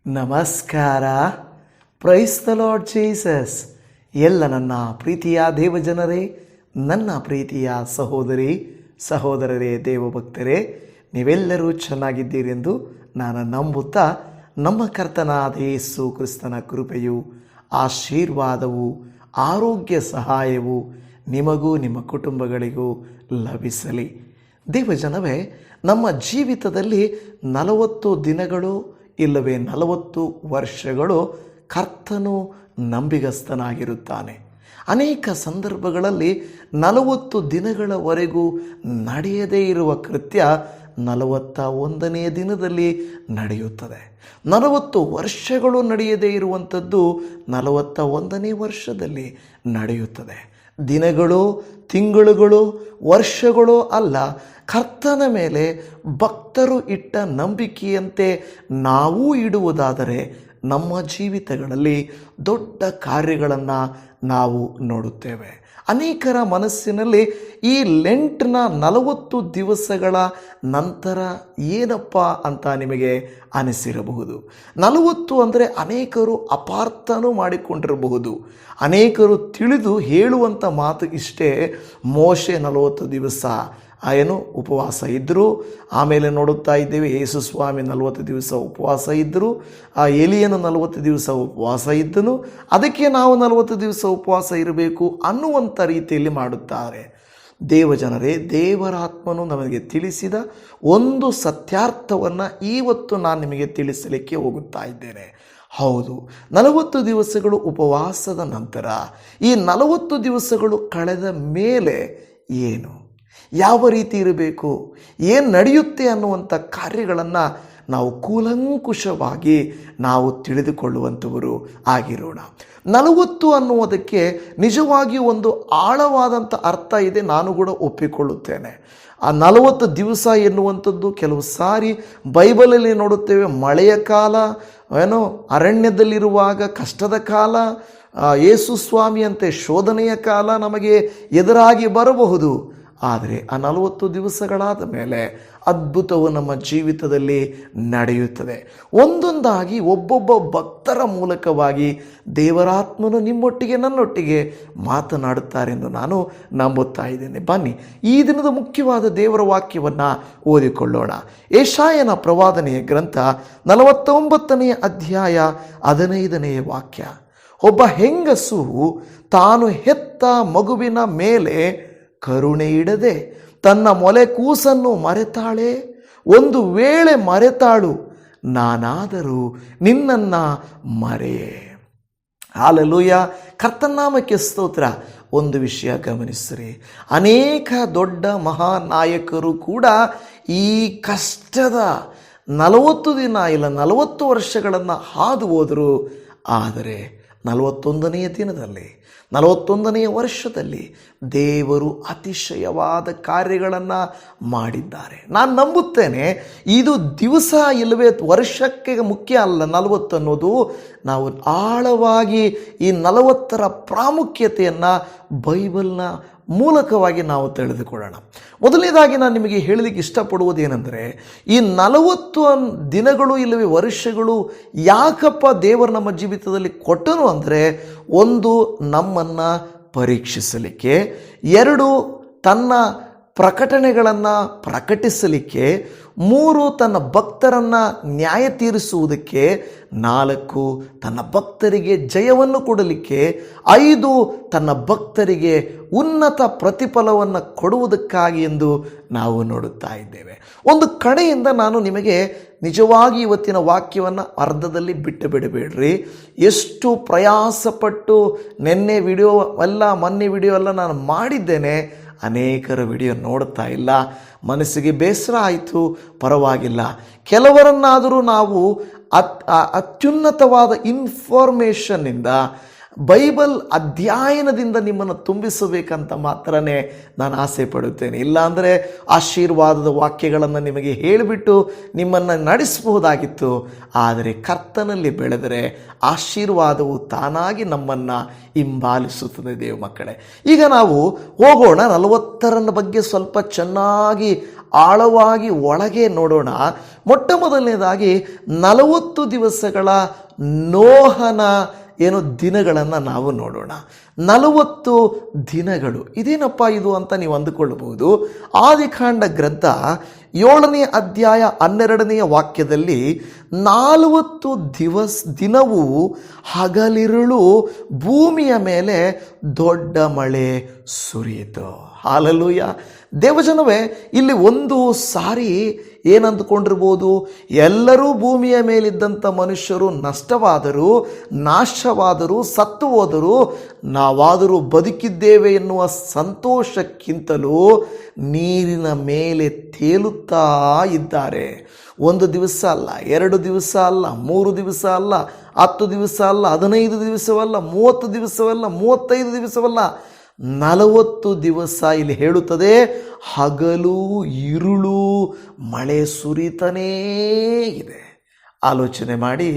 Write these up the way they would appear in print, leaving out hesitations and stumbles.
ನಮಸ್ಕಾರ. Price the lord Jesus. ಎಲ್ಲ ನನ್ನ ಪ್ರೀತಿಯ ದೇವಜನರೇ, ನನ್ನ ಪ್ರೀತಿಯ ಸಹೋದರರೇ, ದೇವಭಕ್ತರೇ, ನೀವೆಲ್ಲರೂ ಚೆನ್ನಾಗಿದ್ದೀರೆಂದು ನಾನು ನಂಬುತ್ತಾ, ನಮ್ಮ ಕರ್ತನಾದ ಯೇಸು ಕ್ರಿಸ್ತನ ಕೃಪೆಯು, ಆಶೀರ್ವಾದವು, ಆರೋಗ್ಯ ಸಹಾಯವು ನಿಮಗೂ ನಿಮ್ಮ ಕುಟುಂಬಗಳಿಗೂ ಲಭಿಸಲಿ. ದೇವಜನವೇ, ನಮ್ಮ ಜೀವಿತದಲ್ಲಿ 40 ದಿನಗಳು ಇಲ್ಲವೇ 40 ವರ್ಷಗಳು ಕರ್ತನು ನಂಬಿಗಸ್ತನಾಗಿರುತ್ತಾನೆ. ಅನೇಕ ಸಂದರ್ಭಗಳಲ್ಲಿ 40 ದಿನಗಳವರೆಗೂ ನಡೆಯದೇ ಇರುವ ಕೃತ್ಯ 41ನೇ ದಿನದಲ್ಲಿ ನಡೆಯುತ್ತದೆ. 40 ವರ್ಷಗಳು ನಡೆಯದೇ ಇರುವಂಥದ್ದು 41ನೇ ವರ್ಷದಲ್ಲಿ ನಡೆಯುತ್ತದೆ. ದಿನಗಳು, ತಿಂಗಳುಗಳು, ವರ್ಷಗಳು ಅಲ್ಲ, ಕರ್ತನ ಮೇಲೆ ಭಕ್ತರು ಇಟ್ಟ ನಂಬಿಕೆಯಂತೆ ನಾವು ಇಡುವುದಾದರೆ ನಮ್ಮ ಜೀವಿತಗಳಲ್ಲಿ ದೊಡ್ಡ ಕಾರ್ಯಗಳನ್ನು ನಾವು ನೋಡುತ್ತೇವೆ. ಅನೇಕರ ಮನಸ್ಸಿನಲ್ಲಿ ಈ ಲೆಂಟ್ನ 40 ದಿವಸಗಳ ನಂತರ ಏನಪ್ಪ ಅಂತ ನಿಮಗೆ ಅನಿಸಿರಬಹುದು. 40 ಅಂದರೆ ಅನೇಕರು ಅಪಾರ್ಥನೂ ಮಾಡಿಕೊಂಡಿರಬಹುದು. ಅನೇಕರು ತಿಳಿದು ಹೇಳುವಂಥ ಮಾತು ಇಷ್ಟೇ: ಮೋಶೆ 40 ದಿವಸ ಉಪವಾಸ ಇದ್ದರು. ಆಮೇಲೆ ನೋಡುತ್ತಾ ಇದ್ದೇವೆ, ಯೇಸು ಸ್ವಾಮಿ 40 ದಿವಸ ಉಪವಾಸ ಇದ್ದರು. ಎಲಿಯನು 40 ದಿವಸ ಉಪವಾಸ ಇದ್ದನು. ಅದಕ್ಕೆ ನಾವು 40 ದಿವಸ ಉಪವಾಸ ಇರಬೇಕು ಅನ್ನುವಂಥ ರೀತಿಯಲ್ಲಿ ಮಾಡುತ್ತಾರೆ. ದೇವಜನರೇ, ದೇವರಾತ್ಮನು ನಮಗೆ ತಿಳಿಸಿದ ಒಂದು ಸತ್ಯಾರ್ಥವನ್ನು ಇವತ್ತು ನಾನು ನಿಮಗೆ ತಿಳಿಸಲಿಕ್ಕೆ ಹೋಗುತ್ತಾ ಇದ್ದೇನೆ. ಹೌದು, 40 ದಿವಸಗಳು ಉಪವಾಸದ ನಂತರ, ಈ 40 ದಿವಸಗಳು ಕಳೆದ ಮೇಲೆ ಏನು, ಯಾವ ರೀತಿ ಇರಬೇಕು, ಏನು ನಡೆಯುತ್ತೆ ಅನ್ನುವಂಥ ಕಾರ್ಯಗಳನ್ನು ನಾವು ಕೂಲಂಕುಷವಾಗಿ ನಾವು ತಿಳಿದುಕೊಳ್ಳುವಂಥವರು ಆಗಿರೋಣ. 40 ಅನ್ನುವುದಕ್ಕೆ ನಿಜವಾಗಿ ಒಂದು ಆಳವಾದಂಥ ಅರ್ಥ ಇದೆ, ನಾನು ಕೂಡ ಒಪ್ಪಿಕೊಳ್ಳುತ್ತೇನೆ. ಆ 40 ದಿವಸ ಎನ್ನುವಂಥದ್ದು ಕೆಲವು ಸಾರಿ ಬೈಬಲಲ್ಲಿ ನೋಡುತ್ತೇವೆ, ಮಳೆಯ ಕಾಲ, ಅರಣ್ಯದಲ್ಲಿರುವಾಗ ಕಷ್ಟದ ಕಾಲ, ಯೇಸು ಸ್ವಾಮಿಯಂತೆ ಶೋಧನೆಯ ಕಾಲ ನಮಗೆ ಎದುರಾಗಿ ಬರಬಹುದು. ಆದರೆ ಆ 40 ದಿವಸಗಳಾದ ಮೇಲೆ ಅದ್ಭುತವು ನಮ್ಮ ಜೀವಿತದಲ್ಲಿ ನಡೆಯುತ್ತದೆ. ಒಂದೊಂದಾಗಿ ಒಬ್ಬೊಬ್ಬ ಭಕ್ತರ ಮೂಲಕವಾಗಿ ದೇವರಾತ್ಮನು ನಿಮ್ಮೊಟ್ಟಿಗೆ ನನ್ನೊಟ್ಟಿಗೆ ಮಾತನಾಡುತ್ತಾರೆಂದು ನಾನು ನಂಬುತ್ತಾ ಇದ್ದೇನೆ. ಬನ್ನಿ, ಈ ದಿನದ ಮುಖ್ಯವಾದ ದೇವರ ವಾಕ್ಯವನ್ನು ಓದಿಕೊಳ್ಳೋಣ. ಯೆಶಾಯನ ಪ್ರವಾದನೆಯ ಗ್ರಂಥ 49ನೇ ಅಧ್ಯಾಯ 15ನೇ ವಾಕ್ಯ. ಒಬ್ಬ ಹೆಂಗಸು ತಾನು ಹೆತ್ತ ಮಗುವಿನ ಮೇಲೆ ಕರುಣೆ ಇಡದೆ ತನ್ನ ಮೊಲೆ ಕೂಸನ್ನು ಮರೆತಾಳೆ. ಒಂದು ವೇಳೆ ಮರೆತಾಳು, ನಾನಾದರೂ ನಿನ್ನನ್ನು ಮರೆಯೇ. ಹಾಲೆಲೂಯಾ, ಕರ್ತನಾಮಕ್ಕೆ ಸ್ತೋತ್ರ. ಒಂದು ವಿಷಯ ಗಮನಿಸಿರಿ, ಅನೇಕ ದೊಡ್ಡ ಮಹಾನಾಯಕರು ಕೂಡ ಈ ಕಷ್ಟದ 40 ದಿನ ಇಲ್ಲ 40 ವರ್ಷಗಳನ್ನು ಹಾದು ಹೋದರು. ಆದರೆ 41ನೇ ದಿನದಲ್ಲಿ, 41ನೇ ವರ್ಷದಲ್ಲಿ ದೇವರು ಅತಿಶಯವಾದ ಕಾರ್ಯಗಳನ್ನು ಮಾಡಿದ್ದಾರೆ. ನಾನು ನಂಬುತ್ತೇನೆ, ಇದು ದಿವಸ ಇಲ್ಲವೇ ವರ್ಷಕ್ಕೆ ಮುಖ್ಯ ಅಲ್ಲ. 40 ಅನ್ನೋದು ನಾವು ಆಳವಾಗಿ ಈ 40ರ ಪ್ರಾಮುಖ್ಯತೆಯನ್ನು ಬೈಬಲ್ನ ಮೂಲಕವಾಗಿ ನಾವು ತಿಳಿದುಕೊಳ್ಳೋಣ. ಮೊದಲನೇದಾಗಿ ನಾನು ನಿಮಗೆ ಹೇಳಲಿಕ್ಕೆ ಇಷ್ಟಪಡುವುದೇನೆಂದರೆ, ಈ 40 ದಿನಗಳು ಇಲ್ಲವೇ ವರ್ಷಗಳು ಯಾಕಪ್ಪ ದೇವರು ನಮ್ಮ ಜೀವಿತದಲ್ಲಿ ಕೊಟ್ಟನು ಅಂದರೆ, ಒಂದು, ನಮ್ಮನ್ನು ಪರೀಕ್ಷಿಸಲಿಕ್ಕೆ; 2, ತನ್ನ ಪ್ರಕಟಣೆಗಳನ್ನು ಪ್ರಕಟಿಸಲಿಕ್ಕೆ; 3, ತನ್ನ ಭಕ್ತರನ್ನು ನ್ಯಾಯ ತೀರಿಸುವುದಕ್ಕೆ; 4, ತನ್ನ ಭಕ್ತರಿಗೆ ಜಯವನ್ನು ಕೊಡಲಿಕ್ಕೆ; 5, ತನ್ನ ಭಕ್ತರಿಗೆ ಉನ್ನತ ಪ್ರತಿಫಲವನ್ನು ಕೊಡುವುದಕ್ಕಾಗಿ ಎಂದು ನಾವು ನೋಡುತ್ತಾ ಇದ್ದೇವೆ. ಒಂದು ಕಡೆಯಿಂದ ನಾನು ನಿಮಗೆ ನಿಜವಾಗಿ ಇವತ್ತಿನ ವಾಕ್ಯವನ್ನು ಅರ್ಧದಲ್ಲಿ ಬಿಟ್ಟು ಬಿಡಬೇಡ್ರಿ. ಎಷ್ಟು ಪ್ರಯಾಸಪಟ್ಟು ಮೊನ್ನೆ ವಿಡಿಯೋ ಎಲ್ಲ ನಾನು ಮಾಡಿದ್ದೇನೆ. ಅನೇಕರ ವಿಡಿಯೋ ನೋಡ್ತಾ ಇಲ್ಲ, ಮನಸ್ಸಿಗೆ ಬೇಸರ ಆಯಿತು. ಪರವಾಗಿಲ್ಲ, ಕೆಲವರನ್ನಾದರೂ ನಾವು ಅತ್ಯುನ್ನತವಾದ ಇನ್ಫಾರ್ಮೇಷನ್ನಿಂದ, ಬೈಬಲ್ ಅಧ್ಯಯನದಿಂದ ನಿಮ್ಮನ್ನು ತುಂಬಿಸಬೇಕಂತ ಮಾತ್ರನೇ ನಾನು ಆಸೆ ಪಡುತ್ತೇನೆ. ಇಲ್ಲಾಂದರೆ ಆಶೀರ್ವಾದದ ವಾಕ್ಯಗಳನ್ನು ನಿಮಗೆ ಹೇಳಿಬಿಟ್ಟು ನಿಮ್ಮನ್ನು ನಡೆಸಬಹುದಾಗಿತ್ತು. ಆದರೆ ಕರ್ತನಲ್ಲಿ ಬೆಳೆದರೆ ಆಶೀರ್ವಾದವು ತಾನಾಗಿ ನಮ್ಮನ್ನು ಹಿಂಬಾಲಿಸುತ್ತದೆ. ದೇವ ಮಕ್ಕಳೇ, ಈಗ ನಾವು ಹೋಗೋಣ. 40ರ ಬಗ್ಗೆ ಸ್ವಲ್ಪ ಚೆನ್ನಾಗಿ ಆಳವಾಗಿ ಒಳಗೆ ನೋಡೋಣ. ಮೊಟ್ಟ ಮೊದಲನೇದಾಗಿ 40 ದಿವಸಗಳ ನೋಹನ ದಿನಗಳನ್ನು ನಾವು ನೋಡೋಣ. 40 ದಿನಗಳು ಇದೇನಪ್ಪ ಇದು ಅಂತ ನೀವು ಅಂದುಕೊಳ್ಳಬಹುದು. ಆದಿಕಾಂಡ ಗ್ರಂಥ 7ನೇ ಅಧ್ಯಾಯ 12ನೇ ವಾಕ್ಯದಲ್ಲಿ 40 ದಿನವೂ ಹಗಲಿರುಳು ಭೂಮಿಯ ಮೇಲೆ ದೊಡ್ಡ ಮಳೆ ಸುರಿಯಿತು. ಹಾಲೆಲೂಯ. ದೇವಜನವೇ, ಇಲ್ಲಿ ಒಂದು ಸಾರಿ ಏನಂದುಕೊಂಡಿರ್ಬೋದು, ಎಲ್ಲರೂ ಭೂಮಿಯ ಮೇಲಿದ್ದಂಥ ಮನುಷ್ಯರು ನಷ್ಟವಾದರೂ, ನಾಶವಾದರೂ, ಸತ್ತು ಹೋದರೂ, ನಾವಾದರೂ ಬದುಕಿದ್ದೇವೆ ಎನ್ನುವ ಸಂತೋಷಕ್ಕಿಂತಲೂ ನೀರಿನ ಮೇಲೆ ತೇಲುತ್ತಾ ಇದ್ದಾರೆ. 1 ದಿವಸ ಅಲ್ಲ, 2 ದಿವಸ ಅಲ್ಲ, 3 ದಿವಸ ಅಲ್ಲ, 10 ದಿವಸ ಅಲ್ಲ, 15 ದಿವಸವಲ್ಲ, 30 ದಿವಸವಲ್ಲ, 35 ದಿವಸವಲ್ಲ, 40 ದಿವಸ ಇಲ್ಲಿ ಹೇಳುತ್ತದೆ. ಹಗಲು ಇರುಳು ಮಳೆ ಸುರಿತಾನೇ ಇದೆ. ಆಲೋಚನೆ ಮಾಡಿ,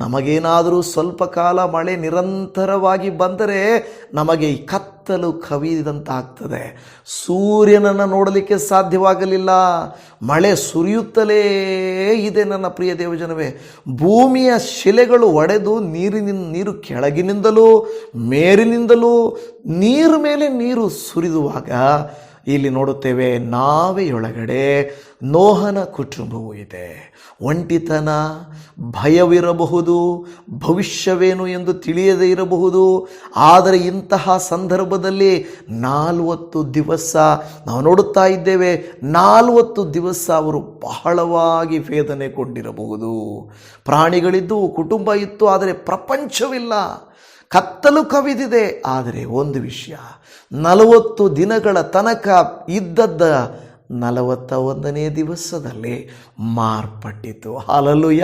ನಮಗೇನಾದರೂ ಸ್ವಲ್ಪ ಕಾಲ ಮಳೆ ನಿರಂತರವಾಗಿ ಬಂದರೆ ನಮಗೆ ಈ ಕತ್ತಲು ಕವಿದಂತಾಗ್ತದೆ. ಸೂರ್ಯನನ್ನು ನೋಡಲಿಕ್ಕೆ ಸಾಧ್ಯವಾಗಲಿಲ್ಲ. ಮಳೆ ಸುರಿಯುತ್ತಲೇ ಇದೆ. ನನ್ನ ಪ್ರಿಯ ದೇವಜನವೇ, ಭೂಮಿಯ ಶಿಲೆಗಳು ಒಡೆದು ನೀರು ಕೆಳಗಿನಿಂದಲೂ ಮೇಲಿನಿಂದಲೂ ನೀರು ಮೇಲೆ ನೀರು ಸುರಿದುವಾಗ ಇಲ್ಲಿ ನೋಡುತ್ತೇವೆ, ನಾವೆಯೊಳಗಡೆ ನೋಹನ ಕುಟುಂಬವೂ ಇದೆ. ಒಂಟಿತನ, ಭಯವಿರಬಹುದು, ಭವಿಷ್ಯವೇನು ಎಂದು ತಿಳಿಯದೇ ಇರಬಹುದು. ಆದರೆ ಇಂತಹ ಸಂದರ್ಭದಲ್ಲಿ 40 ದಿವಸ ನಾವು ನೋಡುತ್ತಾ ಇದ್ದೇವೆ. 40 ದಿವಸ ಅವರು ಬಹಳವಾಗಿ ವೇದನೆಗೊಂಡಿರಬಹುದು. ಪ್ರಾಣಿಗಳಿದ್ದು, ಕುಟುಂಬ ಇತ್ತು, ಆದರೆ ಪ್ರಪಂಚವಿಲ್ಲ, ಕತ್ತಲು ಕವಿದಿದೆ. ಆದರೆ ಒಂದು ವಿಷಯ, 40 ದಿನಗಳ ತನಕ ಇದ್ದದ್ದ 41ನೇ ದಿವಸದಲ್ಲಿ ಮಾರ್ಪಟ್ಟಿತು. ಹಾಲೆಲೂಯ.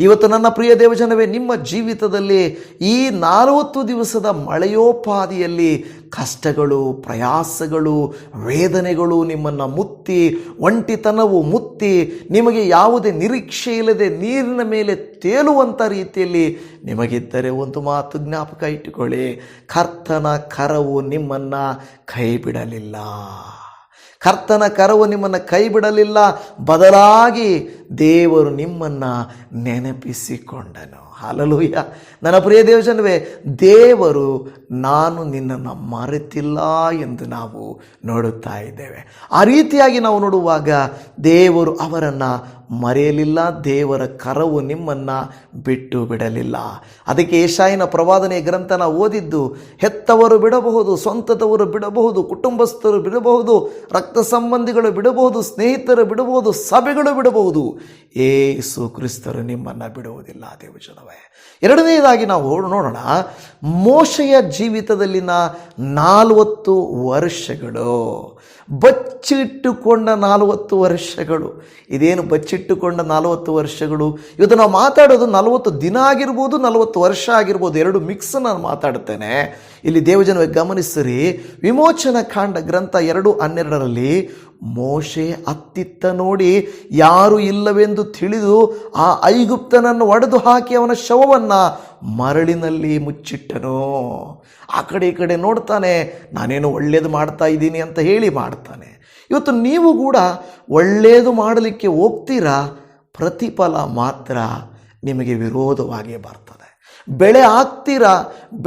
ಇವತ್ತು ನನ್ನ ಪ್ರಿಯ ದೇವಜನವೇ, ನಿಮ್ಮ ಜೀವಿತದಲ್ಲಿ ಈ 40 ದಿವಸದ ಮಳೆಯೋಪಾದಿಯಲ್ಲಿ ಕಷ್ಟಗಳು, ಪ್ರಯಾಸಗಳು, ವೇದನೆಗಳು ನಿಮ್ಮನ್ನು ಮುತ್ತಿ, ಒಂಟಿತನವು ಮುತ್ತಿ, ನಿಮಗೆ ಯಾವುದೇ ನಿರೀಕ್ಷೆ ಇಲ್ಲದೆ ನೀರಿನ ಮೇಲೆ ತೇಲುವಂಥ ರೀತಿಯಲ್ಲಿ ನಿಮಗಿದ್ದರೆ ಒಂದು ಮಾತು ಜ್ಞಾಪಕ ಇಟ್ಟುಕೊಳ್ಳಿ, ಕರ್ತನ ಕರವು ನಿಮ್ಮನ್ನು ಕೈ ಬಿಡಲಿಲ್ಲ. ಕರ್ತನ ಕರವು ನಿಮ್ಮನ್ನು ಕೈ ಬಿಡಲಿಲ್ಲ. ಬದಲಾಗಿ ದೇವರು ನಿಮ್ಮನ್ನು ನೆನಪಿಸಿಕೊಂಡನು. ಹಾಲೆಲೂಯ. ನನ್ನ ಪ್ರಿಯ ದೇವಜನವೇ, ದೇವರು ನಾನು ನಿನ್ನನ್ನು ಮರೆತಿಲ್ಲ ಎಂದು ನಾವು ನೋಡುತ್ತಾ ಇದ್ದೇವೆ. ಆ ರೀತಿಯಾಗಿ ನಾವು ನೋಡುವಾಗ ದೇವರು ಅವರನ್ನು ಮರೆಯಲಿಲ್ಲ. ದೇವರ ಕರವು ನಿಮ್ಮನ್ನು ಬಿಟ್ಟು ಬಿಡಲಿಲ್ಲ. ಅದಕ್ಕೆ ಯೆಶಾಯನ ಪ್ರವಾದನೆಯ ಗ್ರಂಥ ನಾವು ಓದಿದ್ದು, ಹೆತ್ತವರು ಬಿಡಬಹುದು, ಸ್ವಂತದವರು ಬಿಡಬಹುದು, ಕುಟುಂಬಸ್ಥರು ಬಿಡಬಹುದು, ರಕ್ತ ಸಂಬಂಧಿಗಳು ಬಿಡಬಹುದು, ಸ್ನೇಹಿತರು ಬಿಡಬಹುದು, ಸಭೆಗಳು ಬಿಡಬಹುದು, ಯೇಸು ಕ್ರಿಸ್ತರು ನಿಮ್ಮನ್ನು ಬಿಡುವುದಿಲ್ಲ. ದೇವಜನವೇ, ಎರಡನೆಯದಾಗಿ ನಾವು ನೋಡೋಣ, ಮೋಶೆಯ ಜೀವಿತದಲ್ಲಿನ 40 ವರ್ಷಗಳು, ಬಚ್ಚಿಟ್ಟುಕೊಂಡ 40 ವರ್ಷಗಳು. ಇದೇನು ಬಚ್ಚಿಟ್ಟುಕೊಂಡ 40 ವರ್ಷಗಳು? ಇವತ್ತು ನಾವು ಮಾತಾಡೋದು 40 ದಿನ ಆಗಿರ್ಬೋದು, 40 ವರ್ಷ ಆಗಿರ್ಬೋದು, ಎರಡು ಮಿಕ್ಸ್ ನಾನು ಮಾತಾಡುತ್ತೇನೆ. ಇಲ್ಲಿ ದೇವಜನವೇ ಗಮನಿಸಿರಿ, ವಿಮೋಚನ ಕಾಂಡ ಗ್ರಂಥ 2:12 ಮೋಶೆ ಅತ್ತಿತ್ತ ನೋಡಿ ಯಾರು ಇಲ್ಲವೆಂದು ತಿಳಿದು ಆ ಐಗುಪ್ತನನ್ನು ಒಡೆದು ಹಾಕಿ ಅವನ ಶವವನ್ನು ಮರಳಿನಲ್ಲಿ ಮುಚ್ಚಿಟ್ಟನು. ಆ ಕಡೆ ಈ ಕಡೆ ನೋಡ್ತಾನೆ, ನಾನೇನು ಒಳ್ಳೆಯದು ಮಾಡ್ತಾ ಇದ್ದೀನಿ ಅಂತ ಹೇಳಿ ಮಾಡ್ತಾನೆ. ಇವತ್ತು ನೀವು ಕೂಡ ಒಳ್ಳೆಯದು ಮಾಡಲಿಕ್ಕೆ ಹೋಗ್ತೀರಾ, ಪ್ರತಿಫಲ ಮಾತ್ರ ನಿಮಗೆ ವಿರೋಧವಾಗಿ ಬರ್ತದೆ. ಬೆಳೆ ಹಾಕ್ತೀರಾ,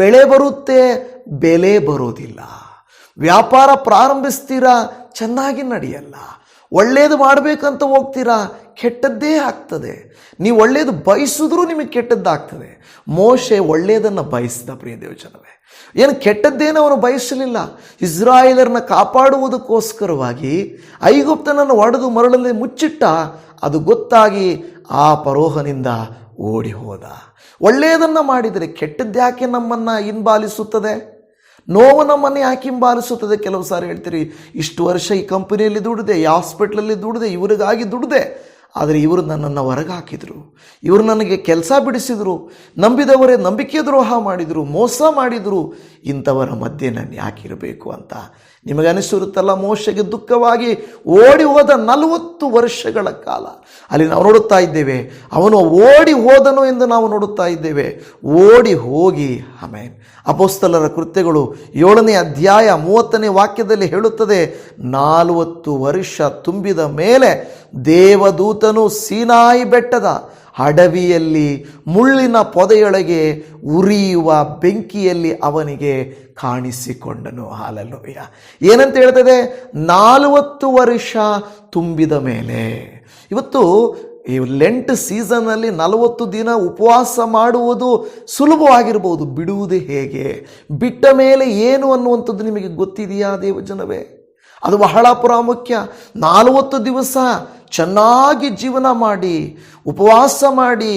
ಬೆಳೆ ಬರುತ್ತೆ, ಬೆಲೆ ಬರೋದಿಲ್ಲ. ವ್ಯಾಪಾರ ಪ್ರಾರಂಭಿಸ್ತೀರಾ, ಚೆನ್ನಾಗಿ ನಡೆಯಲ್ಲ. ಒಳ್ಳೆಯದು ಮಾಡಬೇಕಂತ ಹೋಗ್ತೀರಾ, ಕೆಟ್ಟದ್ದೇ ಆಗ್ತದೆ. ನೀವು ಒಳ್ಳೆಯದು ಬಯಸಿದ್ರೂ ನಿಮಗೆ ಕೆಟ್ಟದ್ದಾಗ್ತದೆ. ಮೋಶೆ ಒಳ್ಳೆಯದನ್ನು ಬಯಸಿದ. ಪ್ರಿಯ ದೇವಜನವೇ, ಏನು ಕೆಟ್ಟದ್ದೇನೋ ಅವನು ಬಯಸಲಿಲ್ಲ. ಇಸ್ರಾಯೇಲರನ್ನ ಕಾಪಾಡುವುದಕ್ಕೋಸ್ಕರವಾಗಿ ಐಗುಪ್ತನನ್ನು ಒಡೆದು ಮರಳಲ್ಲಿ ಮುಚ್ಚಿಟ್ಟ. ಅದು ಗೊತ್ತಾಗಿ ಆ ಫರೋಹನಿಂದ ಓಡಿ ಹೋದ. ಒಳ್ಳೆಯದನ್ನು ಮಾಡಿದರೆ ಕೆಟ್ಟದ್ದ್ಯಾಕೆ ನಮ್ಮನ್ನು ಹಿಂಬಾಲಿಸುತ್ತದೆ? ನೋವು ನಮ್ಮನ್ನೇ ಯಾಕೆ ಹಿಂಬಾಲಿಸುತ್ತದೆ? ಕೆಲವು ಸಾರಿ ಹೇಳ್ತೀರಿ, ಇಷ್ಟು ವರ್ಷ ಈ ಕಂಪನಿಯಲ್ಲಿ ದುಡಿದೆ, ಈ ಹಾಸ್ಪಿಟ್ಲಲ್ಲಿ ದುಡಿದೆ, ಇವರಿಗಾಗಿ ದುಡಿದೆ, ಆದರೆ ಇವರು ನನ್ನನ್ನು ಹೊರಗಾಕಿದರು, ಇವರು ನನಗೆ ಕೆಲಸ ಬಿಡಿಸಿದರು, ನಂಬಿದವರೇ ನಂಬಿಕೆ ದ್ರೋಹ ಮಾಡಿದರು, ಮೋಸ ಮಾಡಿದರು, ಇಂಥವರ ಮಧ್ಯೆ ನಾನು ಯಾಕಿರಬೇಕು ಅಂತ ನಿಮಗನಿಸಿರುತ್ತಲ್ಲ. ಮೋಶೆಗೆ ದುಃಖವಾಗಿ ಓಡಿ ಹೋದ 40 ವರ್ಷಗಳ ಕಾಲ ಅಲ್ಲಿ ನಾವು ನೋಡುತ್ತಾ ಇದ್ದೇವೆ. ಅವನು ಓಡಿ ಹೋದನು ಎಂದು ನಾವು ನೋಡುತ್ತಾ ಇದ್ದೇವೆ. ಓಡಿ ಹೋಗಿ ಆಮೇನ್. ಅಪೊಸ್ತಲರ ಕೃತ್ಯಗಳು 7ನೇ ಅಧ್ಯಾಯ 30ನೇ ವಾಕ್ಯದಲ್ಲಿ ಹೇಳುತ್ತದೆ, 40 ವರ್ಷ ತುಂಬಿದ ಮೇಲೆ ದೇವದೂತನು ಸೀನಾಯಿ ಬೆಟ್ಟದ ಅಡವಿಯಲ್ಲಿ ಮುಳ್ಳಿನ ಪೊದೆಯೊಳಗೆ ಉರಿಯುವ ಬೆಂಕಿಯಲ್ಲಿ ಅವನಿಗೆ ಕಾಣಿಸಿಕೊಂಡನು. ಹಾಲೆಲೂಯ. ಏನಂತ ಹೇಳ್ತದೆ? 40 ವರ್ಷ ತುಂಬಿದ ಮೇಲೆ. ಇವತ್ತು ಈ ಲೆಂಟ್ ಸೀಸನ್ನಲ್ಲಿ 40 ದಿನ ಉಪವಾಸ ಮಾಡುವುದು ಸುಲಭವಾಗಿರ್ಬೋದು, ಬಿಡುವುದು ಹೇಗೆ, ಬಿಟ್ಟ ಮೇಲೆ ಏನು ಅನ್ನುವಂಥದ್ದು ನಿಮಗೆ ಗೊತ್ತಿದೆಯಾ ದೇವಜನವೇ? ಅದು ಬಹಳ ಪ್ರಾಮುಖ್ಯ. 40 ದಿವಸ ಚೆನ್ನಾಗಿ ಜೀವನ ಮಾಡಿ, ಉಪವಾಸ ಮಾಡಿ,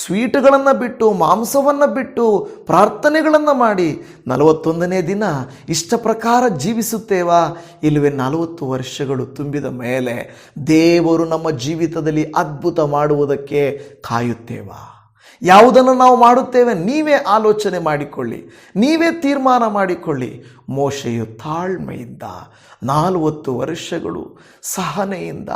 ಸ್ವೀಟ್ಗಳನ್ನು ಬಿಟ್ಟು, ಮಾಂಸವನ್ನು ಬಿಟ್ಟು, ಪ್ರಾರ್ಥನೆಗಳನ್ನು ಮಾಡಿ 41ನೇ ದಿನ ಇಷ್ಟ ಪ್ರಕಾರ ಜೀವಿಸುತ್ತೇವಾ? ಇಲ್ಲವೇ 40 ವರ್ಷಗಳು ತುಂಬಿದ ಮೇಲೆ ದೇವರು ನಮ್ಮ ಜೀವಿತದಲ್ಲಿ ಅದ್ಭುತ ಮಾಡುವುದಕ್ಕೆ ಕಾಯುತ್ತೇವಾ? ಯಾವುದನ್ನು ನಾವು ಮಾಡುತ್ತೇವೆ? ನೀವೇ ಆಲೋಚನೆ ಮಾಡಿಕೊಳ್ಳಿ, ನೀವೇ ತೀರ್ಮಾನ ಮಾಡಿಕೊಳ್ಳಿ. ಮೋಶೆಯು ತಾಳ್ಮೆಯಿಂದ 40 ವರ್ಷಗಳು ಸಹನೆಯಿಂದ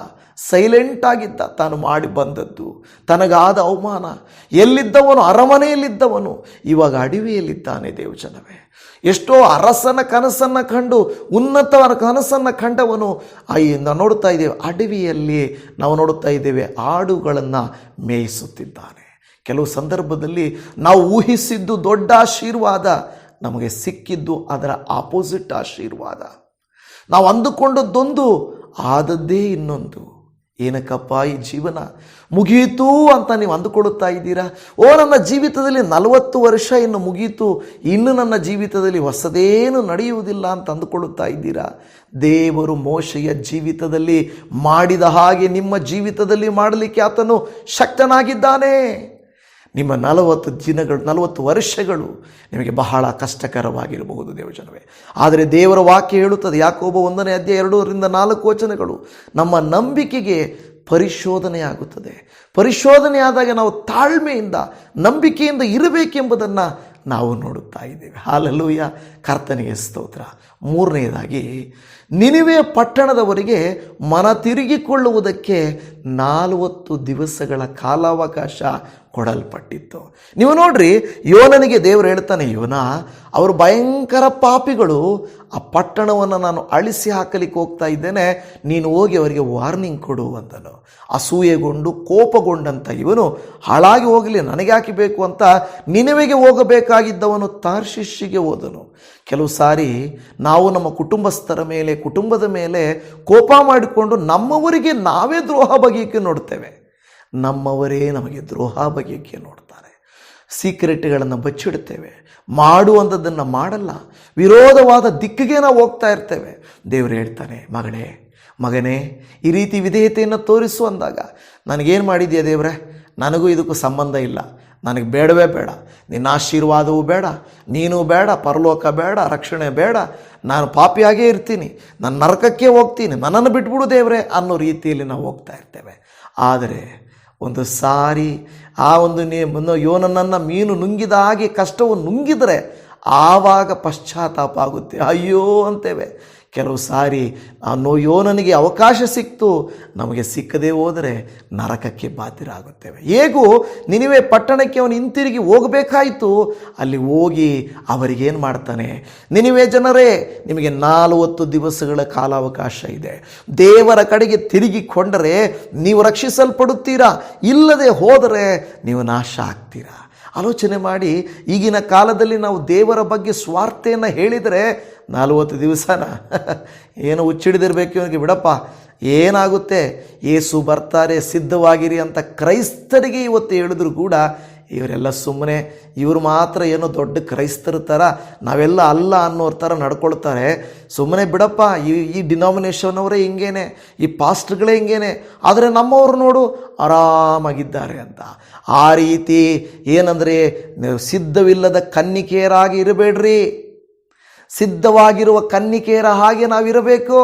ಸೈಲೆಂಟ್ ಆಗಿದ್ದ. ತಾನು ಮಾಡಿ ಬಂದದ್ದು, ತನಗಾದ ಅವಮಾನ, ಎಲ್ಲಿದ್ದವನು ಅರಮನೆಯಲ್ಲಿದ್ದವನು ಇವಾಗ ಅಡವಿಯಲ್ಲಿದ್ದಾನೆ. ದೇವಜನವೇ, ಎಷ್ಟೋ ಅರಸನ ಕನಸನ್ನು ಕಂಡು, ಉನ್ನತವರ ಕನಸನ್ನು ಕಂಡವನು ನಾವು ನೋಡುತ್ತಾ ಇದ್ದೇವೆ, ಅಡವಿಯಲ್ಲಿ ನಾವು ನೋಡುತ್ತಾ ಇದ್ದೇವೆ ಆಡುಗಳನ್ನು ಮೇಯಿಸುತ್ತಿದ್ದಾನೆ. ಕೆಲವು ಸಂದರ್ಭದಲ್ಲಿ ನಾವು ಊಹಿಸಿದ್ದು ದೊಡ್ಡ ಆಶೀರ್ವಾದ, ನಮಗೆ ಸಿಕ್ಕಿದ್ದು ಅದರ ಆಪೋಸಿಟ್ ಆಶೀರ್ವಾದ. ನಾವು ಅಂದುಕೊಂಡದ್ದೊಂದು, ಆದದ್ದೇ ಇನ್ನೊಂದು. ಏನಕ್ಕಪ್ಪ ಈ ಜೀವನ ಮುಗಿಯಿತು ಅಂತ ನೀವು ಅಂದುಕೊಳ್ಳುತ್ತಾ ಇದ್ದೀರಾ? ನನ್ನ ಜೀವಿತದಲ್ಲಿ 40 ವರ್ಷ ಇನ್ನು ಮುಗಿಯಿತು, ಇನ್ನು ನನ್ನ ಜೀವಿತದಲ್ಲಿ ಹೊಸದೇನು ನಡೆಯುವುದಿಲ್ಲ ಅಂತ ಅಂದುಕೊಳ್ಳುತ್ತಾ ಇದ್ದೀರಾ? ದೇವರು ಮೋಶೆಯ ಜೀವಿತದಲ್ಲಿ ಮಾಡಿದ ಹಾಗೆ ನಿಮ್ಮ ಜೀವಿತದಲ್ಲಿ ಮಾಡಲಿಕ್ಕೆ ಆತನು ಶಕ್ತನಾಗಿದ್ದಾನೆ. ನಿಮ್ಮ 40 ವರ್ಷಗಳು ನಿಮಗೆ ಬಹಳ ಕಷ್ಟಕರವಾಗಿರಬಹುದು ದೇವಜನವೇ. ಆದರೆ ದೇವರ ವಾಕ್ಯ ಹೇಳುತ್ತದೆ, ಯಾಕೋಬ 1ನೇ ಅಧ್ಯಾಯ 2-4 ವಚನಗಳು, ನಮ್ಮ ನಂಬಿಕೆಗೆ ಪರಿಶೋಧನೆ ಆಗುತ್ತದೆ. ಪರಿಶೋಧನೆ ಆದಾಗ ನಾವು ತಾಳ್ಮೆಯಿಂದ ನಂಬಿಕೆಯಿಂದ ಇರಬೇಕೆಂಬುದನ್ನು ನಾವು ನೋಡುತ್ತಾ ಇದ್ದೇವೆ. ಹಾಲೆಲೂಯ, ಕರ್ತನಿಗೆ ಸ್ತೋತ್ರ. 3ನೇದಾಗಿ, ನಿನಿವೆ ಪಟ್ಟಣದವರಿಗೆ ಮನ ತಿರುಗಿಕೊಳ್ಳುವುದಕ್ಕೆ 40 ದಿವಸಗಳ ಕಾಲಾವಕಾಶ ಕೊಡಲ್ಪಟ್ಟಿತ್ತು. ನೀವು ನೋಡ್ರಿ, ಯೋನನಿಗೆ ದೇವರು ಹೇಳ್ತಾನೆ, ಯೋನ, ಅವರು ಭಯಂಕರ ಪಾಪಿಗಳು, ಆ ಪಟ್ಟಣವನ್ನು ನಾನು ಅಳಿಸಿ ಹಾಕಲಿಕ್ಕೆ ಹೋಗ್ತಾ ಇದ್ದೇನೆ, ನೀನು ಹೋಗಿ ಅವರಿಗೆ ವಾರ್ನಿಂಗ್ ಕೊಡು ಅಂತನು. ಅಸೂಯೆಗೊಂಡು ಕೋಪಗೊಂಡಂತ ಇವನು, ಹಾಳಾಗಿ ಹೋಗಲಿ, ನನಗೆ ಯಾಕೆ ಬೇಕು ಅಂತ ನಿನೆವೆಗೆ ಹೋಗಬೇಕಾಗಿದ್ದವನು ತಾರ್ಷಿಷಿಗೆ ಹೋದನು. ಕೆಲವು ಸಾರಿ ನಾವು ನಮ್ಮ ಕುಟುಂಬಸ್ಥರ ಮೇಲೆ, ಕುಟುಂಬದ ಮೇಲೆ ಕೋಪ ಮಾಡಿಕೊಂಡು ನಮ್ಮವರಿಗೆ ನಾವೇ ದ್ರೋಹ ಬಗೆಯಕ್ಕೆ ನೋಡ್ತೇವೆ. ನಮ್ಮವರೇ ನಮಗೆ ದ್ರೋಹ ಬಗೆಯಕ್ಕೆ ನೋಡ್ತಾರೆ. ಸೀಕ್ರೆಟ್ಗಳನ್ನು ಬಚ್ಚಿಡುತ್ತೇವೆ, ಮಾಡುವಂಥದ್ದನ್ನು ಮಾಡಲ್ಲ, ವಿರೋಧವಾದ ದಿಕ್ಕಿಗೆ ನಾವು ಹೋಗ್ತಾ ಇರ್ತೇವೆ. ದೇವರು ಹೇಳ್ತಾನೆ, ಮಗನೇ ಈ ರೀತಿ ವಿಧೇಯತೆಯನ್ನು ತೋರಿಸು ಅಂದಾಗ, ನನಗೇನು ಮಾಡಿದೆಯಾ ದೇವರೇ? ನನಗೂ ಇದಕ್ಕೂ ಸಂಬಂಧ ಇಲ್ಲ, ನನಗೆ ಬೇಡವೇ ಬೇಡ, ನಿನ್ನ ಆಶೀರ್ವಾದವೂ ಬೇಡ, ನೀನು ಬೇಡ, ಪರಲೋಕ ಬೇಡ, ರಕ್ಷಣೆ ಬೇಡ, ನಾನು ಪಾಪಿಯಾಗೇ ಇರ್ತೀನಿ, ನಾನು ನರಕಕ್ಕೆ ಹೋಗ್ತೀನಿ, ನನ್ನನ್ನು ಬಿಟ್ಬಿಡು ದೇವರೇ ಅನ್ನೋ ರೀತಿಯಲ್ಲಿ ನಾವು ಹೋಗ್ತಾ ಇರ್ತೇವೆ. ಆದರೆ ಒಂದು ಸಾರಿ ಆ ಒಂದು ಯೋನನನ್ನು ಮೀನು ನುಂಗಿದ ಹಾಗೆ ಕಷ್ಟವನ್ನು ನುಂಗಿದರೆ ಆವಾಗ ಪಶ್ಚಾತ್ತಾಪ ಆಗುತ್ತೆ, ಅಯ್ಯೋ ಅಂತೇವೆ. ಕೆಲವು ಸಾರಿ ಯೋನನಿಗೆ ಅವಕಾಶ ಸಿಕ್ತು, ನಮಗೆ ಸಿಕ್ಕದೇ ಹೋದರೆ ನರಕಕ್ಕೆ ಬಾಧ್ಯರಾಗುತ್ತೇವೆ. ಹೇಗೂ ನಿನಿವೆ ಪಟ್ಟಣಕ್ಕೆ ಅವನು ಹಿಂತಿರುಗಿ ಹೋಗಬೇಕಾಯಿತು. ಅಲ್ಲಿ ಹೋಗಿ ಅವರಿಗೇನು ಮಾಡ್ತಾನೆ, ನಿನಿವೆ ಜನರೇ, ನಿಮಗೆ 40 ದಿವಸಗಳ ಕಾಲಾವಕಾಶ ಇದೆ. ದೇವರ ಕಡೆಗೆ ತಿರುಗಿಕೊಂಡರೆ ನೀವು ರಕ್ಷಿಸಲ್ಪಡುತ್ತೀರಾ, ಇಲ್ಲದೆ ಹೋದರೆ ನೀವು ನಾಶ ಆಗ್ತೀರಾ. ಆಲೋಚನೆ ಮಾಡಿ, ಈಗಿನ ಕಾಲದಲ್ಲಿ ನಾವು ದೇವರ ಬಗ್ಗೆ ಸ್ವಾರ್ಥೆಯನ್ನು ಹೇಳಿದರೆ 40 ದಿವಸನ ಏನು ಹುಚ್ಚಿಡಿದಿರಬೇಕು ಇವನಿಗೆ, ಬಿಡಪ್ಪ ಏನಾಗುತ್ತೆ, ಯೇಸು ಬರ್ತಾರೆ ಸಿದ್ಧವಾಗಿರಿ ಅಂತ ಕ್ರೈಸ್ತರಿಗೆ ಇವತ್ತು ಹೇಳಿದ್ರು ಕೂಡ ಇವರೆಲ್ಲ ಸುಮ್ಮನೆ, ಇವರು ಮಾತ್ರ ಏನೋ ದೊಡ್ಡ ಕ್ರೈಸ್ತರ ಥರ, ನಾವೆಲ್ಲ ಅಲ್ಲ ಅನ್ನೋರ ಥರ ನಡ್ಕೊಳ್ತಾರೆ. ಸುಮ್ಮನೆ ಬಿಡಪ್ಪ, ಈ ಡಿನಾಮಿನೇಷನ್ ಅವರೇ ಹಿಂಗೇನೆ, ಈ ಪಾಸ್ಟ್ಗಳೇ ಹಿಂಗೇನೆ, ಆದರೆ ನಮ್ಮವರು ನೋಡು ಆರಾಮಾಗಿದ್ದಾರೆ ಅಂತ. ಆ ರೀತಿ ಏನಂದರೆ, ಸಿದ್ಧವಿಲ್ಲದ ಕನ್ನಿಕೆಯರಾಗಿ ಇರಬೇಡ್ರಿ, ಸಿದ್ಧವಾಗಿರುವ ಕನ್ನಿಕೆಯರ ಹಾಗೆ ನಾವಿರಬೇಕು.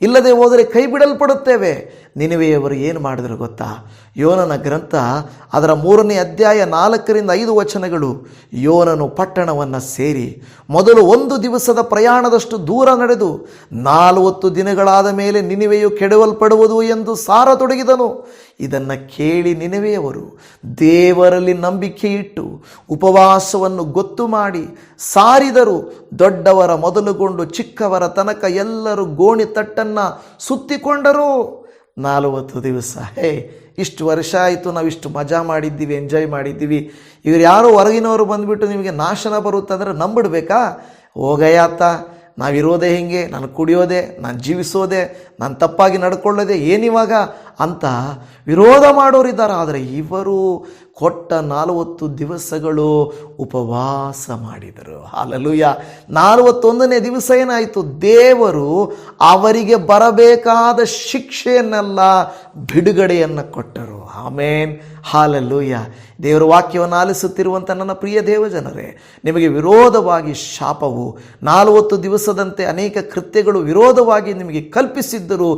ಇಲ್ಲದೆ ಹೋದರೆ ಕೈ ಬಿಡಲ್ಪಡುತ್ತೇವೆ. ನಿನೆವೆಯವರು ಏನು ಮಾಡಿದ್ರು ಗೊತ್ತಾ? ಯೋನನ ಗ್ರಂಥ ಅದರ 3ನೇ ಅಧ್ಯಾಯ 4ರಿಂದ 5 ವಚನಗಳು. ಯೋನನು ಪಟ್ಟಣವನ್ನು ಸೇರಿ ಮೊದಲು 1 ದಿವಸದ ಪ್ರಯಾಣದಷ್ಟು ದೂರ ನಡೆದು 40 ದಿನಗಳಾದ ಮೇಲೆ ನಿನೆವೆಯು ಕೆಡವಲ್ಪಡುವುದು ಎಂದು ಸಾರತೊಡಗಿದನು. ಇದನ್ನು ಕೇಳಿ ನಿನೆವೆಯವರು ದೇವರಲ್ಲಿ ನಂಬಿಕೆ ಇಟ್ಟು ಉಪವಾಸವನ್ನು ಗೊತ್ತು ಮಾಡಿ ಸಾರಿದರು. ದೊಡ್ಡವರ ಮೊದಲುಗೊಂಡು ಚಿಕ್ಕವರ ತನಕ ಎಲ್ಲರೂ ಗೋಣಿ ತಟ್ಟನ್ನು ಸುತ್ತಿಕೊಂಡರು. 40 ದಿವಸ. ಇಷ್ಟು ವರ್ಷ ಆಯಿತು, ನಾವು ಇಷ್ಟು ಮಜಾ ಮಾಡಿದ್ದೀವಿ, ಎಂಜಾಯ್ ಮಾಡಿದ್ದೀವಿ. ಇವರು ಯಾರೋ ಹೊರಗಿನವರು ಬಂದುಬಿಟ್ಟು ನಿಮಗೆ ನಾಶನ ಬರುತ್ತಂದರೆ ನಂಬಿಡ್ಬೇಕಾ? ಹೋಗಯ್ಯಾತ, ನಾವಿರೋದೇ ಹಿಂಗೆ, ನಾನು ಕುಡಿಯೋದೆ, ನಾನು ಜೀವಿಸೋದೆ, ನಾನು ತಪ್ಪಾಗಿ ನಡ್ಕೊಳ್ಳೋದೆ, ಏನಿವಾಗ ಅಂತ ವಿರೋಧ ಮಾಡೋರಿದ್ದಾರೆ. ಆದರೆ ಇವರು ಕೊಟ್ಟ 40 ದಿವಸಗಳು ಉಪವಾಸ ಮಾಡಿದರು. ಹಲ್ಲೆಲೂಯ. 41ನೇ ದಿವಸ ಏನಾಯಿತು? ದೇವರು ಅವರಿಗೆ ಬರಬೇಕಾದ ಶಿಕ್ಷೆಯನ್ನೆಲ್ಲ ಬಿಡುಗಡೆಯನ್ನು ಕೊಟ್ಟರು. ಆಮೇನ್, ಹಲ್ಲೆಲೂಯ. ದೇವರ ವಾಕ್ಯವನ್ನು ಆಲಿಸುತ್ತಿರುವಂಥ ನನ್ನ ಪ್ರಿಯ ದೇವಜನರೇ, ನಿಮಗೆ ವಿರೋಧವಾಗಿ ಶಾಪವು 40 ದಿವಸದಂತೆ ಅನೇಕ ಕೃತ್ಯಗಳು ವಿರೋಧವಾಗಿ ನಿಮಗೆ ಕಲ್ಪಿಸಿದ್ದರೂ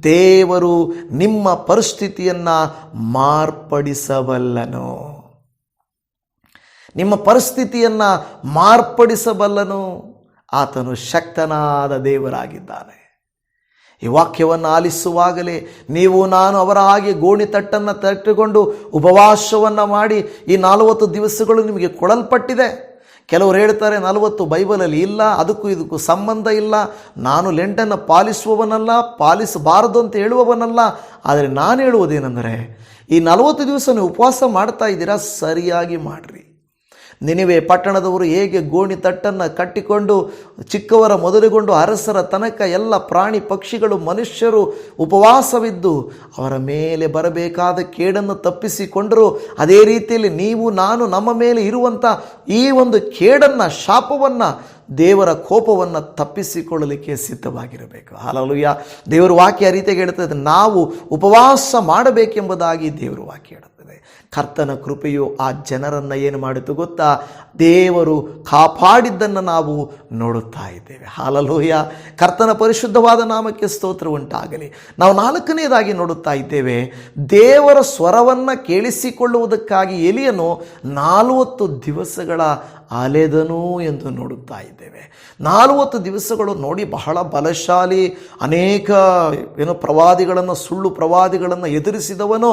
ದೇವರು ನಿಮ್ಮ ಪರಿಸ್ಥಿತಿಯನ್ನು ಮಾರ್ಪಡಿಸಬಲ್ಲನು. ನಿಮ್ಮ ಪರಿಸ್ಥಿತಿಯನ್ನು ಮಾರ್ಪಡಿಸಬಲ್ಲನು. ಆತನು ಶಕ್ತನಾದ ದೇವರಾಗಿದ್ದಾನೆ. ಈ ವಾಕ್ಯವನ್ನು ಆಲಿಸುವಾಗಲೇ ನೀವು ನಾನು ಅವರ ಹಾಗೆ ಗೋಣಿ ತಟ್ಟನ್ನು ತಟ್ಟುಕೊಂಡು ಉಪವಾಸವನ್ನು ಮಾಡಿ ಈ 40 ದಿವಸಗಳು ನಿಮಗೆ ಕೊಡಲ್ಪಟ್ಟಿದೆ. ಕೆಲವರು ಹೇಳ್ತಾರೆ 40 ಬೈಬಲಲ್ಲಿ ಇಲ್ಲ, ಅದಕ್ಕೂ ಇದಕ್ಕೂ ಸಂಬಂಧ ಇಲ್ಲ, ನಾನು ಲೆಂಟನ್ನು ಪಾಲಿಸುವವನಲ್ಲ, ಪಾಲಿಸಬಾರದು ಅಂತ ಹೇಳುವವನಲ್ಲ. ಆದರೆ ನಾನು ಹೇಳುವುದೇನೆಂದರೆ, ಈ 40 ದಿವಸ ನೀವು ಉಪವಾಸ ಮಾಡ್ತಾ ಇದ್ದೀರಾ, ಸರಿಯಾಗಿ ಮಾಡಿರಿ. ನಿನೆವೆ ಪಟ್ಟಣದವರು ಹೇಗೆ ಗೋಣಿ ತಟ್ಟನ್ನು ಕಟ್ಟಿಕೊಂಡು ಚಿಕ್ಕವರ ಮೊದಲುಗೊಂಡು ಅರಸರ ತನಕ ಎಲ್ಲ ಪ್ರಾಣಿ ಪಕ್ಷಿಗಳು ಮನುಷ್ಯರು ಉಪವಾಸವಿದ್ದು ಅವರ ಮೇಲೆ ಬರಬೇಕಾದ ಕೇಡನ್ನು ತಪ್ಪಿಸಿಕೊಂಡರು, ಅದೇ ರೀತಿಯಲ್ಲಿ ನೀವು ನಾನು ನಮ್ಮ ಮೇಲೆ ಇರುವಂಥ ಈ ಒಂದು ಕೇಡನ್ನು, ಶಾಪವನ್ನು, ದೇವರ ಕೋಪವನ್ನು ತಪ್ಪಿಸಿಕೊಳ್ಳಲಿಕ್ಕೆ ಸಿದ್ಧವಾಗಿರಬೇಕು. ಹಲ್ಲೆಲೂಯಾ. ದೇವರ ವಾಕ್ಯ ರೀತಿಯಾಗಿ ಹೇಳ್ತದೆ, ನಾವು ಉಪವಾಸ ಮಾಡಬೇಕೆಂಬುದಾಗಿ ದೇವರ ವಾಕ್ಯ ಹೇಳುತ್ತದೆ. ಕರ್ತನ ಕೃಪೆಯು ಆ ಜನರನ್ನು ಏನು ಮಾಡಿತು ಗೊತ್ತಾ? ದೇವರು ಕಾಪಾಡಿದ್ದನ್ನು ನಾವು ನೋಡುತ್ತಾ ಇದ್ದೇವೆ. ಹಲ್ಲೆಲೂಯಾ. ಕರ್ತನ ಪರಿಶುದ್ಧವಾದ ನಾಮಕ್ಕೆ ಸ್ತೋತ್ರ ಉಂಟಾಗಲಿ. ನಾವು 4ನೇದಾಗಿ ನೋಡುತ್ತಾ ಇದ್ದೇವೆ, ದೇವರ ಸ್ವರವನ್ನು ಕೇಳಿಸಿಕೊಳ್ಳುವುದಕ್ಕಾಗಿ ಎಲಿಯನು 40 ದಿವಸಗಳ ಅಲೆದನು ಎಂದು ನೋಡುತ್ತಾ ಇದ್ದೇವೆ. 40 ದಿವಸಗಳು ನೋಡಿ ಬಹಳ ಬಲಶಾಲಿ. ಅನೇಕ ಪ್ರವಾದಿಗಳನ್ನು, ಸುಳ್ಳು ಪ್ರವಾದಿಗಳನ್ನು ಎದುರಿಸಿದವನು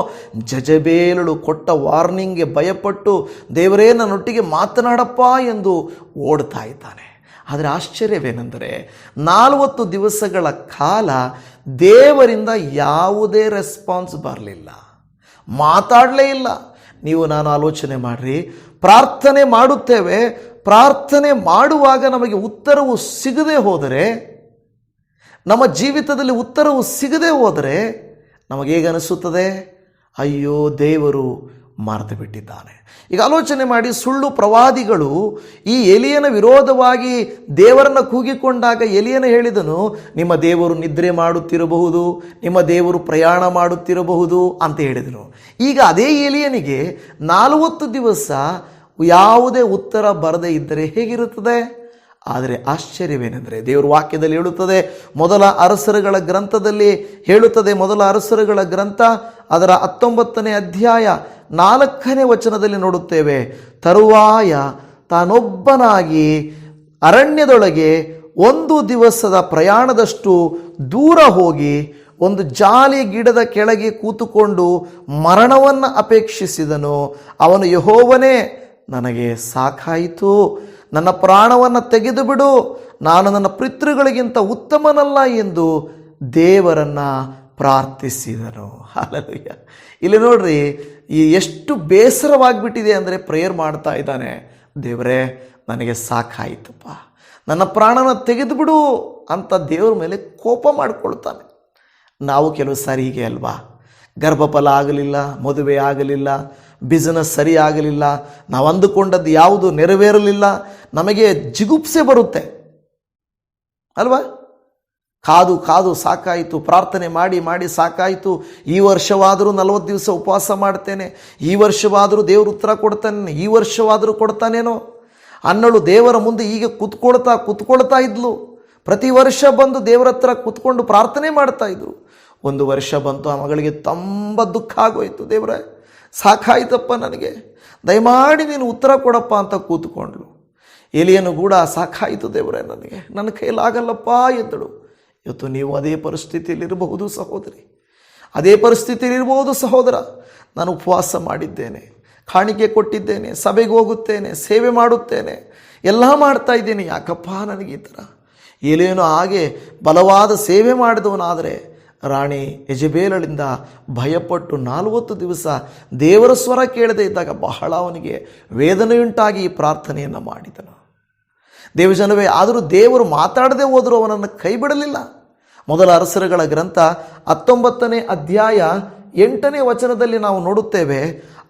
ಜಜಬೇಲಳು ಕೊಟ್ಟ ವಾರ್ನಿಂಗ್ಗೆ ಭಯಪಟ್ಟು ದೇವರೇ ನನ್ನೊಟ್ಟಿಗೆ ಮಾತನಾಡಪ್ಪ ಎಂದು ಓಡ್ತಾ ಇದ್ದಾನೆ. ಆದರೆ ಆಶ್ಚರ್ಯವೇನೆಂದರೆ 40 ದಿವಸಗಳ ಕಾಲ ದೇವರಿಂದ ಯಾವುದೇ ರೆಸ್ಪಾನ್ಸ್ ಬರಲಿಲ್ಲ, ಮಾತಾಡಲೇ ಇಲ್ಲ. ನೀವು ನಾನು ಆಲೋಚನೆ ಮಾಡಿರಿ, ಪ್ರಾರ್ಥನೆ ಮಾಡುತ್ತೇವೆ, ಪ್ರಾರ್ಥನೆ ಮಾಡುವಾಗ ನಮಗೆ ಉತ್ತರವು ಸಿಗದೆ ಹೋದರೆ, ನಮ್ಮ ಜೀವಿತದಲ್ಲಿ ಉತ್ತರವು ಸಿಗದೆ ಹೋದರೆ ನಮಗೇಗನಿಸುತ್ತದೆ? ಅಯ್ಯೋ, ದೇವರು ಮರೆತು ಬಿಟ್ಟಿದ್ದಾನೆ. ಈಗ ಆಲೋಚನೆ ಮಾಡಿ, ಸುಳ್ಳು ಪ್ರವಾದಿಗಳು ಈ ಎಲಿಯನ ವಿರೋಧವಾಗಿ ದೇವರನ್ನು ಕೂಗಿಕೊಂಡಾಗ ಎಲಿಯನ ಹೇಳಿದನು, ನಿಮ್ಮ ದೇವರು ನಿದ್ರೆ ಮಾಡುತ್ತಿರಬಹುದು, ನಿಮ್ಮ ದೇವರು ಪ್ರಯಾಣ ಮಾಡುತ್ತಿರಬಹುದು ಅಂತ ಹೇಳಿದನು. ಈಗ ಅದೇ ಎಲಿಯನಿಗೆ 40 ದಿವಸ ಯಾವುದೇ ಉತ್ತರ ಬರದೇ ಇದ್ದರೆ ಹೇಗಿರುತ್ತದೆ? ಆದರೆ ಆಶ್ಚರ್ಯವೇನೆಂದರೆ, ದೇವರ ವಾಕ್ಯದಲ್ಲಿ ಹೇಳುತ್ತದೆ, ಮೊದಲ ಅರಸರುಗಳ ಗ್ರಂಥದಲ್ಲಿ ಹೇಳುತ್ತದೆ, ಮೊದಲ ಅರಸರುಗಳ ಗ್ರಂಥ ಅದರ 19ನೇ ಅಧ್ಯಾಯ 4ನೇ ವಚನದಲ್ಲಿ ನೋಡುತ್ತೇವೆ, ತರುವಾಯ ತಾನೊಬ್ಬನಾಗಿ ಅರಣ್ಯದೊಳಗೆ 1 ದಿವಸದ ಪ್ರಯಾಣದಷ್ಟು ದೂರ ಹೋಗಿ ಒಂದು ಜಾಲಿ ಗಿಡದ ಕೆಳಗೆ ಕೂತುಕೊಂಡು ಮರಣವನ್ನು ಅಪೇಕ್ಷಿಸಿದನು. ಅವನು, ಯೆಹೋವನೇ, ನನಗೆ ಸಾಕಾಯಿತು, ನನ್ನ ಪ್ರಾಣವನ್ನು ತೆಗೆದು ಬಿಡು, ನಾನು ನನ್ನ ಪಿತೃಗಳಿಗಿಂತ ಉತ್ತಮನಲ್ಲ ಎಂದು ದೇವರನ್ನು ಪ್ರಾರ್ಥಿಸಿದನು. ಹಲ್ಲೆಲೂಯಾ. ಇಲ್ಲಿ ನೋಡ್ರಿ, ಈ ಎಷ್ಟು ಬೇಸರವಾಗಿಬಿಟ್ಟಿದೆ ಅಂದರೆ, ಪ್ರೇಯರ್ ಮಾಡ್ತಾ ಇದ್ದಾನೆ, ದೇವರೇ ನನಗೆ ಸಾಕಾಯಿತಪ್ಪ, ನನ್ನ ಪ್ರಾಣನ ತೆಗೆದು ಬಿಡು ಅಂತ ದೇವ್ರ ಮೇಲೆ ಕೋಪ ಮಾಡಿಕೊಳ್ತಾನೆ. ನಾವು ಕೆಲವು ಸಾರಿ ಹೀಗೆ ಅಲ್ವಾ? ಗರ್ಭಫಲ ಆಗಲಿಲ್ಲ, ಮದುವೆ ಆಗಲಿಲ್ಲ, ಬಿಸ್ನೆಸ್ ಸರಿ ಆಗಲಿಲ್ಲ, ನಾವು ಅಂದುಕೊಂಡದ್ದು ಯಾವುದು ನೆರವೇರಲಿಲ್ಲ, ನಮಗೆ ಜಿಗುಪ್ಸೆ ಬರುತ್ತೆ ಅಲ್ವಾ? ಕಾದು ಕಾದು ಸಾಕಾಯಿತು, ಪ್ರಾರ್ಥನೆ ಮಾಡಿ ಮಾಡಿ ಸಾಕಾಯಿತು, ಈ ವರ್ಷವಾದರೂ 40 ದಿವಸ ಉಪವಾಸ ಮಾಡ್ತೇನೆ, ಈ ವರ್ಷವಾದರೂ ದೇವರು ಉತ್ತರ ಕೊಡ್ತಾನೆ, ಈ ವರ್ಷವಾದರೂ ಕೊಡ್ತಾನೇನೋ ಅನ್ನಳು ದೇವರ ಮುಂದೆ ಈಗ ಕೂತ್ಕೊಳ್ತಾ ಇದ್ಲು. ಪ್ರತಿ ವರ್ಷ ಬಂದು ದೇವರ ಹತ್ರ ಕೂತ್ಕೊಂಡು ಪ್ರಾರ್ಥನೆ ಮಾಡ್ತಾ ಇದ್ರು. 1 ವರ್ಷ ಬಂತು, ಆ ಮಗಳಿಗೆ ತುಂಬ ದುಃಖ ಆಗೋಯ್ತು. ದೇವರೇ ಸಾಕಾಯ್ತಪ್ಪ ನನಗೆ, ದಯಮಾಡಿ ನೀನು ಉತ್ತರ ಕೊಡಪ್ಪ ಅಂತ ಕೂತ್ಕೊಂಡ್ಳು. ಎಲಿಯನು ಕೂಡ ಸಾಕಾಯಿತು ದೇವರೇ, ನನಗೆ ನನ್ನ ಕೈಲಾಗಲ್ಲಪ್ಪ ಎಂದಳು. ಇವತ್ತು ನೀವು ಅದೇ ಪರಿಸ್ಥಿತಿಯಲ್ಲಿರಬಹುದು ಸಹೋದರಿ, ಅದೇ ಪರಿಸ್ಥಿತಿಯಲ್ಲಿರಬಹುದು ಸಹೋದರ. ನಾನು ಉಪವಾಸ ಮಾಡಿದ್ದೇನೆ, ಕಾಣಿಕೆ ಕೊಟ್ಟಿದ್ದೇನೆ, ಸಭೆಗೆ ಹೋಗುತ್ತೇನೆ, ಸೇವೆ ಮಾಡುತ್ತೇನೆ, ಎಲ್ಲ ಮಾಡ್ತಾ ಇದ್ದೇನೆ, ಯಾಕಪ್ಪ ನನಗೆ ಈ ಥರ. ಎಲಿಯನು ಹಾಗೆ ಬಲವಾದ ಸೇವೆ ಮಾಡಿದವನಾದರೆ ರಾಣಿ ಯಜಬೇಲಳಿಂದ ಭಯಪಟ್ಟು 40 ದಿವಸ ದೇವರ ಸ್ವರ ಕೇಳದೇ ಇದ್ದಾಗ ಬಹಳ ಅವನಿಗೆ ವೇದನೆಯುಂಟಾಗಿ ಈ ಪ್ರಾರ್ಥನೆಯನ್ನು ಮಾಡಿದನು. ದೇವಜನವೇ, ಆದರೂ ದೇವರು ಮಾತಾಡದೆ ಹೋದರೂ ಅವನನ್ನು ಕೈ ಬಿಡಲಿಲ್ಲ. ಮೊದಲ ಅರಸರುಗಳ ಗ್ರಂಥ 19ನೇ ಅಧ್ಯಾಯ 8ನೇ ವಚನದಲ್ಲಿ ನಾವು ನೋಡುತ್ತೇವೆ,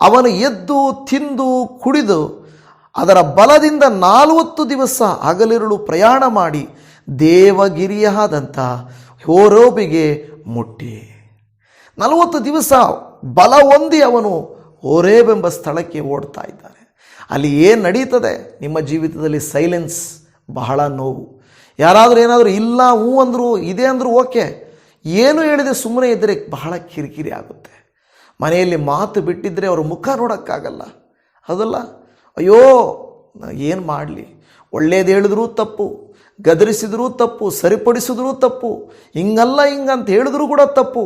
ಅವನು ಎದ್ದು ತಿಂದು ಕುಡಿದು ಅದರ ಬಲದಿಂದ 40 ದಿವಸ ಹಗಲಿರುಳು ಪ್ರಯಾಣ ಮಾಡಿ ದೇವಗಿರಿಯಾದಂಥ ಹೋರೋಬಿಗೆ ಮುಟ್ಟಿ 40 ದಿವಸ ಬಲ ಹೊಂದಿ ಅವನು ಹೋರೇಬೆಂಬ ಸ್ಥಳಕ್ಕೆ ಓಡ್ತಾ ಇದ್ದಾನೆ. ಅಲ್ಲಿ ಏನು ನಡೀತದೆ ನಿಮ್ಮ ಜೀವಿತದಲ್ಲಿ? ಸೈಲೆನ್ಸ್, ಬಹಳ ನೋವು. ಯಾರಾದರೂ ಏನಾದರೂ ಇಲ್ಲ ಹ್ಞೂ ಅಂದರು, ಇದೆ ಅಂದರು ಓಕೆ, ಏನು ಹೇಳಿದೆ ಸುಮ್ಮನೆ ಇದ್ದರೆ ಬಹಳ ಕಿರಿಕಿರಿ ಆಗುತ್ತೆ. ಮನೆಯಲ್ಲಿ ಮಾತು ಬಿಟ್ಟಿದ್ದರೆ ಅವ್ರ ಮುಖ ನೋಡೋಕ್ಕಾಗಲ್ಲ, ಹೌದಲ್ಲ? ಅಯ್ಯೋ ಏನು ಮಾಡಲಿ, ಒಳ್ಳೇದು ಹೇಳಿದ್ರೂ ತಪ್ಪು, ಗದರಿಸಿದ್ರೂ ತಪ್ಪು, ಸರಿಪಡಿಸಿದ್ರೂ ತಪ್ಪು, ಹಿಂಗಲ್ಲ ಹಿಂಗಂತ ಹೇಳಿದ್ರೂ ಕೂಡ ತಪ್ಪು.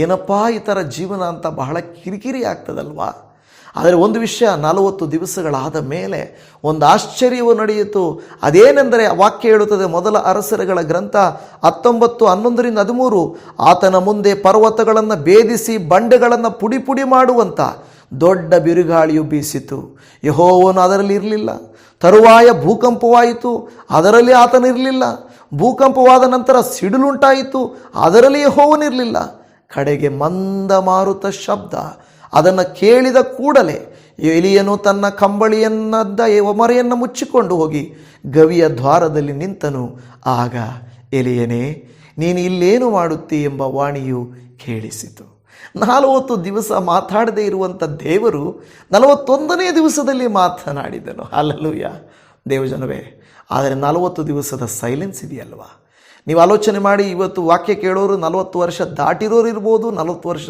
ಏನಪ್ಪ ಈ ಥರ ಜೀವನ ಅಂತ ಬಹಳ ಕಿರಿಕಿರಿ ಆಗ್ತದಲ್ವಾ? ಆದರೆ ಒಂದು ವಿಷಯ, 40 ದಿವಸಗಳಾದ ಮೇಲೆ ಒಂದು ಆಶ್ಚರ್ಯವು ನಡೆಯಿತು. ಅದೇನೆಂದರೆ ವಾಕ್ಯ ಹೇಳುತ್ತದೆ, ಮೊದಲ ಅರಸರುಗಳ ಗ್ರಂಥ 19:11-13, ಆತನ ಮುಂದೆ ಪರ್ವತಗಳನ್ನು ಭೇದಿಸಿ ಬಂಡೆಗಳನ್ನು ಪುಡಿ ಪುಡಿ ಮಾಡುವಂಥ ದೊಡ್ಡ ಬಿರುಗಾಳಿಯು ಬೀಸಿತು, ಯೆಹೋವನು ಅದರಲ್ಲಿ ಇರಲಿಲ್ಲ. ತರುವಾಯ ಭೂಕಂಪವಾಯಿತು, ಅದರಲ್ಲಿ ಆತನಿರಲಿಲ್ಲ. ಭೂಕಂಪವಾದ ನಂತರ ಸಿಡಿಲುಂಟಾಯಿತು, ಅದರಲ್ಲಿ ಯೆಹೋವನಿರಲಿಲ್ಲ. ಕಡೆಗೆ ಮಂದ ಮಾರುತ ಶಬ್ದ. ಅದನ್ನು ಕೇಳಿದ ಕೂಡಲೇ ಎಲಿಯನು ತನ್ನ ಕಂಬಳಿಯನ್ನದ್ದ ಒಮರೆಯನ್ನು ಮುಚ್ಚಿಕೊಂಡು ಹೋಗಿ ಗವಿಯ ದ್ವಾರದಲ್ಲಿ ನಿಂತನು. ಆಗ ಎಲಿಯನೇ, ನೀನು ಇಲ್ಲೇನು ಮಾಡುತ್ತೀ ಎಂಬ ವಾಣಿಯು ಕೇಳಿಸಿತು. 40 ದಿವಸ ಮಾತಾಡದೇ ಇರುವಂಥ ದೇವರು 41ನೇ ದಿವಸದಲ್ಲಿ ಮಾತನಾಡಿದನು. ಹಲ್ಲೆಲೂಯಾ ದೇವಜನವೇ. ಆದರೆ 40 ದಿವಸದ ಸೈಲೆನ್ಸ್ ಇದೆಯಲ್ವಾ? ನೀವು ಆಲೋಚನೆ ಮಾಡಿ, ಇವತ್ತು ವಾಕ್ಯ ಕೇಳೋರು 40 ವರ್ಷ ದಾಟಿರೋರು ಇರ್ಬೋದು, 40 ವರ್ಷ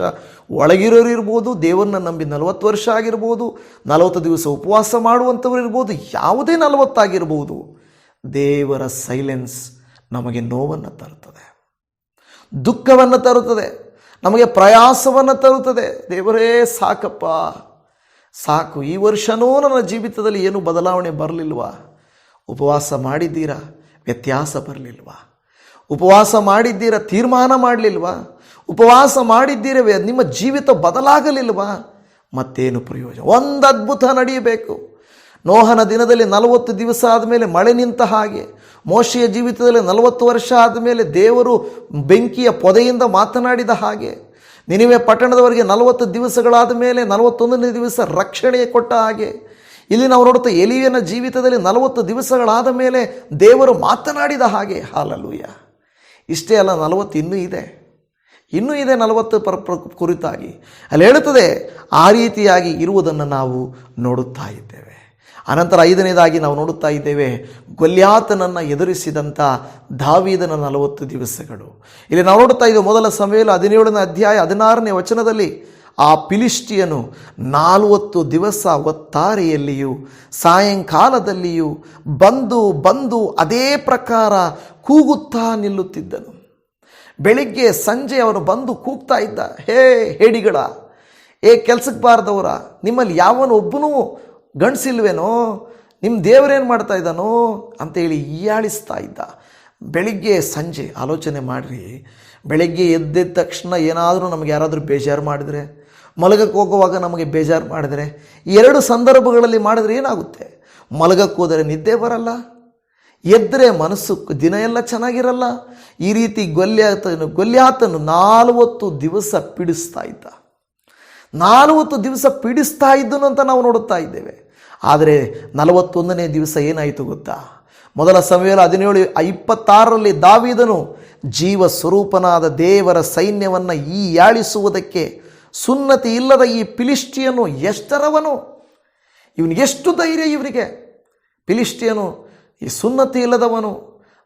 ಒಳಗಿರೋರು ಇರ್ಬೋದು, ದೇವರನ್ನ ನಂಬಿ 40 ವರ್ಷ ಆಗಿರ್ಬೋದು, 40 ದಿವಸ ಉಪವಾಸ ಮಾಡುವಂಥವ್ರು ಇರ್ಬೋದು, ಯಾವುದೇ 40 ಆಗಿರ್ಬೋದು. ದೇವರ ಸೈಲೆನ್ಸ್ ನಮಗೆ ನೋವನ್ನು ತರುತ್ತದೆ, ದುಃಖವನ್ನು ತರುತ್ತದೆ, ನಮಗೆ ಪ್ರಯಾಸವನ್ನು ತರುತ್ತದೆ. ದೇವರೇ ಸಾಕಪ್ಪ, ಸಾಕು, ಈ ವರ್ಷನೂ ನನ್ನ ಜೀವಿತದಲ್ಲಿ ಏನು ಬದಲಾವಣೆ ಬರಲಿಲ್ವಾ? ಉಪವಾಸ ಮಾಡಿದ್ದೀರಾ, ವ್ಯತ್ಯಾಸ ಬರಲಿಲ್ವಾ? ಉಪವಾಸ ಮಾಡಿದ್ದೀರಾ, ತೀರ್ಮಾನ ಮಾಡಲಿಲ್ವಾ? ಉಪವಾಸ ಮಾಡಿದ್ದೀರವೇ, ನಿಮ್ಮ ಜೀವಿತ ಬದಲಾಗಲಿಲ್ವಾ? ಮತ್ತೇನು ಪ್ರಯೋಜನ? ಒಂದು ಅದ್ಭುತ ನಡೆಯಬೇಕು. ನೋಹನ ದಿನದಲ್ಲಿ 40 ದಿವಸ ಆದಮೇಲೆ ಮಳೆ ನಿಂತ ಹಾಗೆ, ಮೋಶೆಯ ಜೀವಿತದಲ್ಲಿ 40 ವರ್ಷ ಆದಮೇಲೆ ದೇವರು ಬೆಂಕಿಯ ಪೊದೆಯಿಂದ ಮಾತನಾಡಿದ ಹಾಗೆ, ನಿನಿವೆ ಪಟ್ಟಣದವರಿಗೆ 40 ದಿವಸಗಳಾದ ಮೇಲೆ 41ನೇ ದಿವಸ ರಕ್ಷಣೆ ಕೊಟ್ಟ ಹಾಗೆ, ಇಲ್ಲಿ ನಾವು ನೋಡುತ್ತಾ ಎಲಿಯನ ಜೀವಿತದಲ್ಲಿ 40 ದಿವಸಗಳಾದ ಮೇಲೆ ದೇವರು ಮಾತನಾಡಿದ ಹಾಗೆ. ಹಲ್ಲೆಲೂಯಾ. ಇಷ್ಟೇ ಅಲ್ಲ, 40 ಇನ್ನೂ ಇದೆ 40 ಕುರಿತಾಗಿ ಅಲ್ಲಿ ಹೇಳುತ್ತದೆ. ಆ ರೀತಿಯಾಗಿ ಇರುವುದನ್ನು ನಾವು ನೋಡುತ್ತಾ ಇದ್ದೇವೆ. ಅನಂತರ 5ನೇದಾಗಿ ನಾವು ನೋಡುತ್ತಾ ಇದ್ದೇವೆ, ಗೊಲ್ಯಾತನನ್ನು ಎದುರಿಸಿದಂಥ ದಾವೀದನ 40 ದಿವಸಗಳು. ಇಲ್ಲಿ ನಾವು ನೋಡುತ್ತಾ ಇದ್ದೇವೆ, ಮೊದಲ ಸಮುವೇಲ 17ನೇ ಅಧ್ಯಾಯ 16ನೇ ವಚನದಲ್ಲಿ, ಆ ಫಿಲಿಷ್ಟಿಯನು 40 ದಿವಸ ಒತ್ತಾರೆಯಲ್ಲಿಯೂ ಸಾಯಂಕಾಲದಲ್ಲಿಯೂ ಬಂದು ಅದೇ ಪ್ರಕಾರ ಕೂಗುತ್ತಾ ನಿಲ್ಲುತ್ತಿದ್ದನು. ಬೆಳಿಗ್ಗೆ ಸಂಜೆ ಅವನು ಬಂದು ಕೂಗ್ತಾ ಇದ್ದ, ಹೇ ಹೇಡಿಗಳ, ಕೆಲಸಕ್ಕೆ ಬಾರದವರ, ನಿಮ್ಮಲ್ಲಿ ಯಾವನು ಒಬ್ಬನೂ ಗಂಡಸಿಲ್ವೇನೋ, ನಿಮ್ಮ ದೇವರೇನು ಮಾಡ್ತಾ ಇದ್ದಾನೋ ಅಂತೇಳಿ ಹೀಯಾಳಿಸ್ತಾ ಇದ್ದ. ಬೆಳಿಗ್ಗೆ ಸಂಜೆ ಆಲೋಚನೆ ಮಾಡಿರಿ, ಬೆಳಗ್ಗೆ ಎದ್ದ ತಕ್ಷಣ ಏನಾದರೂ ನಮಗೆ ಯಾರಾದರೂ ಬೇಜಾರು ಮಾಡಿದರೆ, ಮಲಗಕ್ಕೆ ಹೋಗುವಾಗ ನಮಗೆ ಬೇಜಾರು ಮಾಡಿದರೆ, 2 ಸಂದರ್ಭಗಳಲ್ಲಿ ಮಾಡಿದ್ರೆ ಏನಾಗುತ್ತೆ? ಮಲಗಕ್ಕೆ ಹೋದರೆ ನಿದ್ದೆ ಬರಲ್ಲ, ಎದ್ದರೆ ಮನಸ್ಸು ದಿನ ಎಲ್ಲ ಚೆನ್ನಾಗಿರಲ್ಲ. ಈ ರೀತಿ ಗೊಲ್ಯಾತನು 40 ದಿವಸ ಪೀಡಿಸ್ತಾ ಇದ್ದ. 40 ದಿವಸ ಪೀಡಿಸ್ತಾ ಇದ್ದನು ಅಂತ ನಾವು ನೋಡುತ್ತಾ ಇದ್ದೇವೆ. ಆದರೆ 41ನೇ ದಿವಸ ಏನಾಯಿತು ಗೊತ್ತಾ? ಮೊದಲ ಸಮುವೇಲ 17:26 ದಾವೀದನು ಜೀವ ಸ್ವರೂಪನಾದ ದೇವರ ಸೈನ್ಯವನ್ನು ಹೀಯಾಳಿಸುವುದಕ್ಕೆ ಸುನ್ನತಿ ಇಲ್ಲದ ಈ ಫಿಲಿಷ್ಟಿಯನು ಎಷ್ಟರವನು, ಇವನಿಗೆಷ್ಟು ಧೈರ್ಯ ಇವನಿಗೆ? ಫಿಲಿಷ್ಟಿಯನು ಈ ಸುನ್ನತಿ ಇಲ್ಲದವನು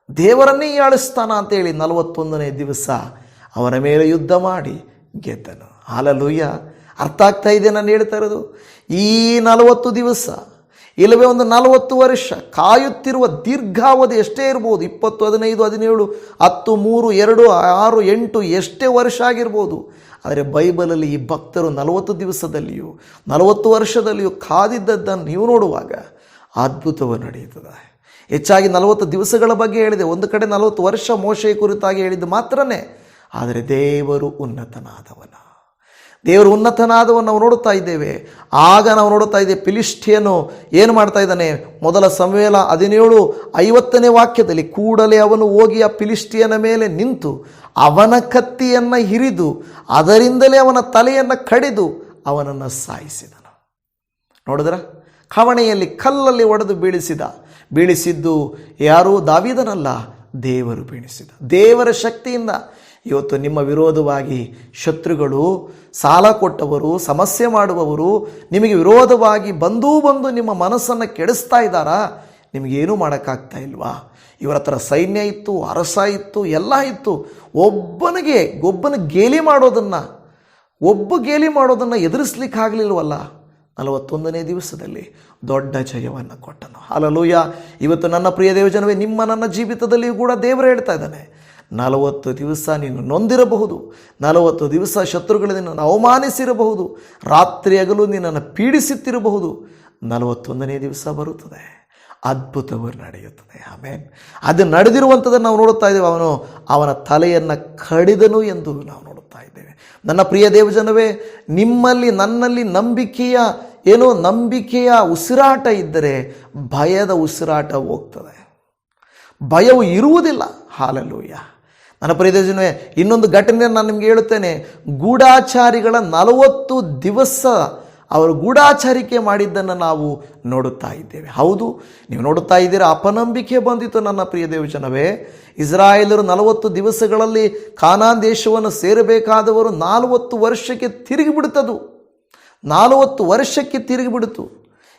ದೇವರನ್ನೇ ಹೀಯಾಳಿಸ್ತಾನ ಅಂತೇಳಿ 41ನೇ ದಿವಸ ಅವನ ಮೇಲೆ ಯುದ್ಧ ಮಾಡಿ ಗೆದ್ದನು. ಹಲ್ಲೆಲೂಯಾ. ಅರ್ಥ ಆಗ್ತಾ ಇದೆ ನಾನು ಹೇಳ್ತಾ ಇರೋದು? ಈ 40 ದಿವಸ ಇಲ್ಲವೇ ಒಂದು 40 ವರ್ಷ ಕಾಯುತ್ತಿರುವ ದೀರ್ಘಾವಧಿ ಎಷ್ಟೇ ಇರ್ಬೋದು, 20, 15, 17, 10, 3, 2, 6, 8 ಎಷ್ಟೇ ವರ್ಷ ಆಗಿರ್ಬೋದು. ಆದರೆ ಬೈಬಲಲ್ಲಿ ಈ ಭಕ್ತರು 40 ದಿವಸದಲ್ಲಿಯೂ 40 ವರ್ಷದಲ್ಲಿಯೂ ಕಾದಿದ್ದದ್ದನ್ನು ನೀವು ನೋಡುವಾಗ ಅದ್ಭುತವು ನಡೆಯುತ್ತದೆ. ಹೆಚ್ಚಾಗಿ 40 ದಿವಸಗಳ ಬಗ್ಗೆ ಹೇಳಿದೆ, ಒಂದು ಕಡೆ 40 ವರ್ಷ ಮೋಶೆಯ ಕುರಿತಾಗಿ ಹೇಳಿದ್ದು ಮಾತ್ರನೇ. ಆದರೆ ದೇವರು ಉನ್ನತನಾದವನ ನಾವು ನೋಡುತ್ತಾ ಇದ್ದೇವೆ. ಆಗ ನಾವು ನೋಡುತ್ತಾ ಇದ್ದೇವೆ ಫಿಲಿಷ್ಟಿಯನು ಏನು ಮಾಡ್ತಾ ಇದ್ದಾನೆ. ಮೊದಲ ಸಮುವೇಲ 17:50 ವಾಕ್ಯದಲ್ಲಿ, ಕೂಡಲೇ ಅವನು ಹೋಗಿ ಆ ಫಿಲಿಷ್ಟಿಯನ ಮೇಲೆ ನಿಂತು ಅವನ ಕತ್ತಿಯನ್ನು ಹಿರಿದು ಅದರಿಂದಲೇ ಅವನ ತಲೆಯನ್ನು ಕಡಿದು ಅವನನ್ನು ಸಾಯಿಸಿದನು. ನೋಡಿದ್ರ, ಕವಣೆಯಲ್ಲಿ ಕಲ್ಲಲ್ಲಿ ಹೊಡೆದು ಬೀಳಿಸಿದ್ದು ಯಾರು? ದಾವೀದನಲ್ಲ, ದೇವರು ಬೀಳಿಸಿದ. ದೇವರ ಶಕ್ತಿಯಿಂದ ಇವತ್ತು ನಿಮ್ಮ ವಿರೋಧವಾಗಿ ಶತ್ರುಗಳು, ಸಾಲ ಕೊಟ್ಟವರು, ಸಮಸ್ಯೆ ಮಾಡುವವರು ನಿಮಗೆ ವಿರೋಧವಾಗಿ ಬಂದು ನಿಮ್ಮ ಮನಸ್ಸನ್ನು ಕೆಡಿಸ್ತಾ ಇದ್ದಾರಾ? ನಿಮಗೇನೂ ಮಾಡೋಕ್ಕಾಗ್ತಾ ಇಲ್ವಾ? ಇವರ ಹತ್ರ ಸೈನ್ಯ ಇತ್ತು, ಅರಸ ಇತ್ತು, ಎಲ್ಲ ಇತ್ತು. ಒಬ್ಬನ ಗೇಲಿ ಮಾಡೋದನ್ನು ಎದುರಿಸ್ಲಿಕ್ಕಾಗಲಿಲ್ವಲ್ಲ. 41ನೇ ದಿವಸದಲ್ಲಿ ದೊಡ್ಡ ಜಯವನ್ನು ಕೊಟ್ಟನು. ಹಲ್ಲೆಲೂಯಾ. ಇವತ್ತು ನನ್ನ ಪ್ರಿಯ ದೇವಜನವೇ, ನನ್ನ ಜೀವಿತದಲ್ಲಿಯೂ ಕೂಡ ದೇವರು ಹೇಳ್ತಾ ಇದ್ದಾನೆ, 40 ದಿವಸ ನೀನು ನೊಂದಿರಬಹುದು, 40 ದಿವಸ ಶತ್ರುಗಳು ನಿನ್ನನ್ನು ಅವಮಾನಿಸಿರಬಹುದು, ರಾತ್ರಿ ಹಗಲು ನಿನ್ನನ್ನು ಪೀಡಿಸುತ್ತಿರಬಹುದು. 41ನೇ ದಿವಸ ಬರುತ್ತದೆ, ಅದ್ಭುತವು ನಡೆಯುತ್ತದೆ. ಆಮೇನ್. ಅದು ನಡೆದಿರುವಂಥದ್ದನ್ನು ನಾವು ನೋಡುತ್ತಾ ಇದ್ದೇವೆ. ಅವನ ತಲೆಯನ್ನು ಕಡಿದನು ಎಂದು ನಾವು ನೋಡುತ್ತಾ ಇದ್ದೇವೆ. ನನ್ನ ಪ್ರಿಯ ದೇವಜನವೇ, ನನ್ನಲ್ಲಿ ನಂಬಿಕೆಯ ಉಸಿರಾಟ ಇದ್ದರೆ ಭಯದ ಉಸಿರಾಟ ಹೋಗ್ತದೆ, ಭಯವು ಇರುವುದಿಲ್ಲ. ಹಲ್ಲೆಲೂಯಾ. ನನ್ನ ಪ್ರಿಯ ದೇವಜನವೇ, ಇನ್ನೊಂದು ಘಟನೆಯನ್ನು ನಾನು ನಿಮಗೆ ಹೇಳುತ್ತೇನೆ. ಗೂಢಾಚಾರಿಗಳ 40 ದಿವಸ ಅವರು ಗೂಢಾಚಾರಿಕೆ ಮಾಡಿದ್ದನ್ನು ನಾವು ನೋಡುತ್ತಾ ಇದ್ದೇವೆ. ಹೌದು, ನೀವು ನೋಡುತ್ತಾ ಇದ್ದೀರಾ, ಅಪನಂಬಿಕೆ ಬಂದಿತು. ನನ್ನ ಪ್ರಿಯ ದೇವಜನವೇ, ಇಸ್ರಾಯೇಲರು 40 ದಿವಸಗಳಲ್ಲಿ ಕಾನಾನ್ ದೇಶವನ್ನು ಸೇರಬೇಕಾದವರು 40 ವರ್ಷಕ್ಕೆ ತಿರುಗಿಬಿಡುತ್ತದು. 40 ವರ್ಷಕ್ಕೆ ತಿರುಗಿಬಿಡ್ತು.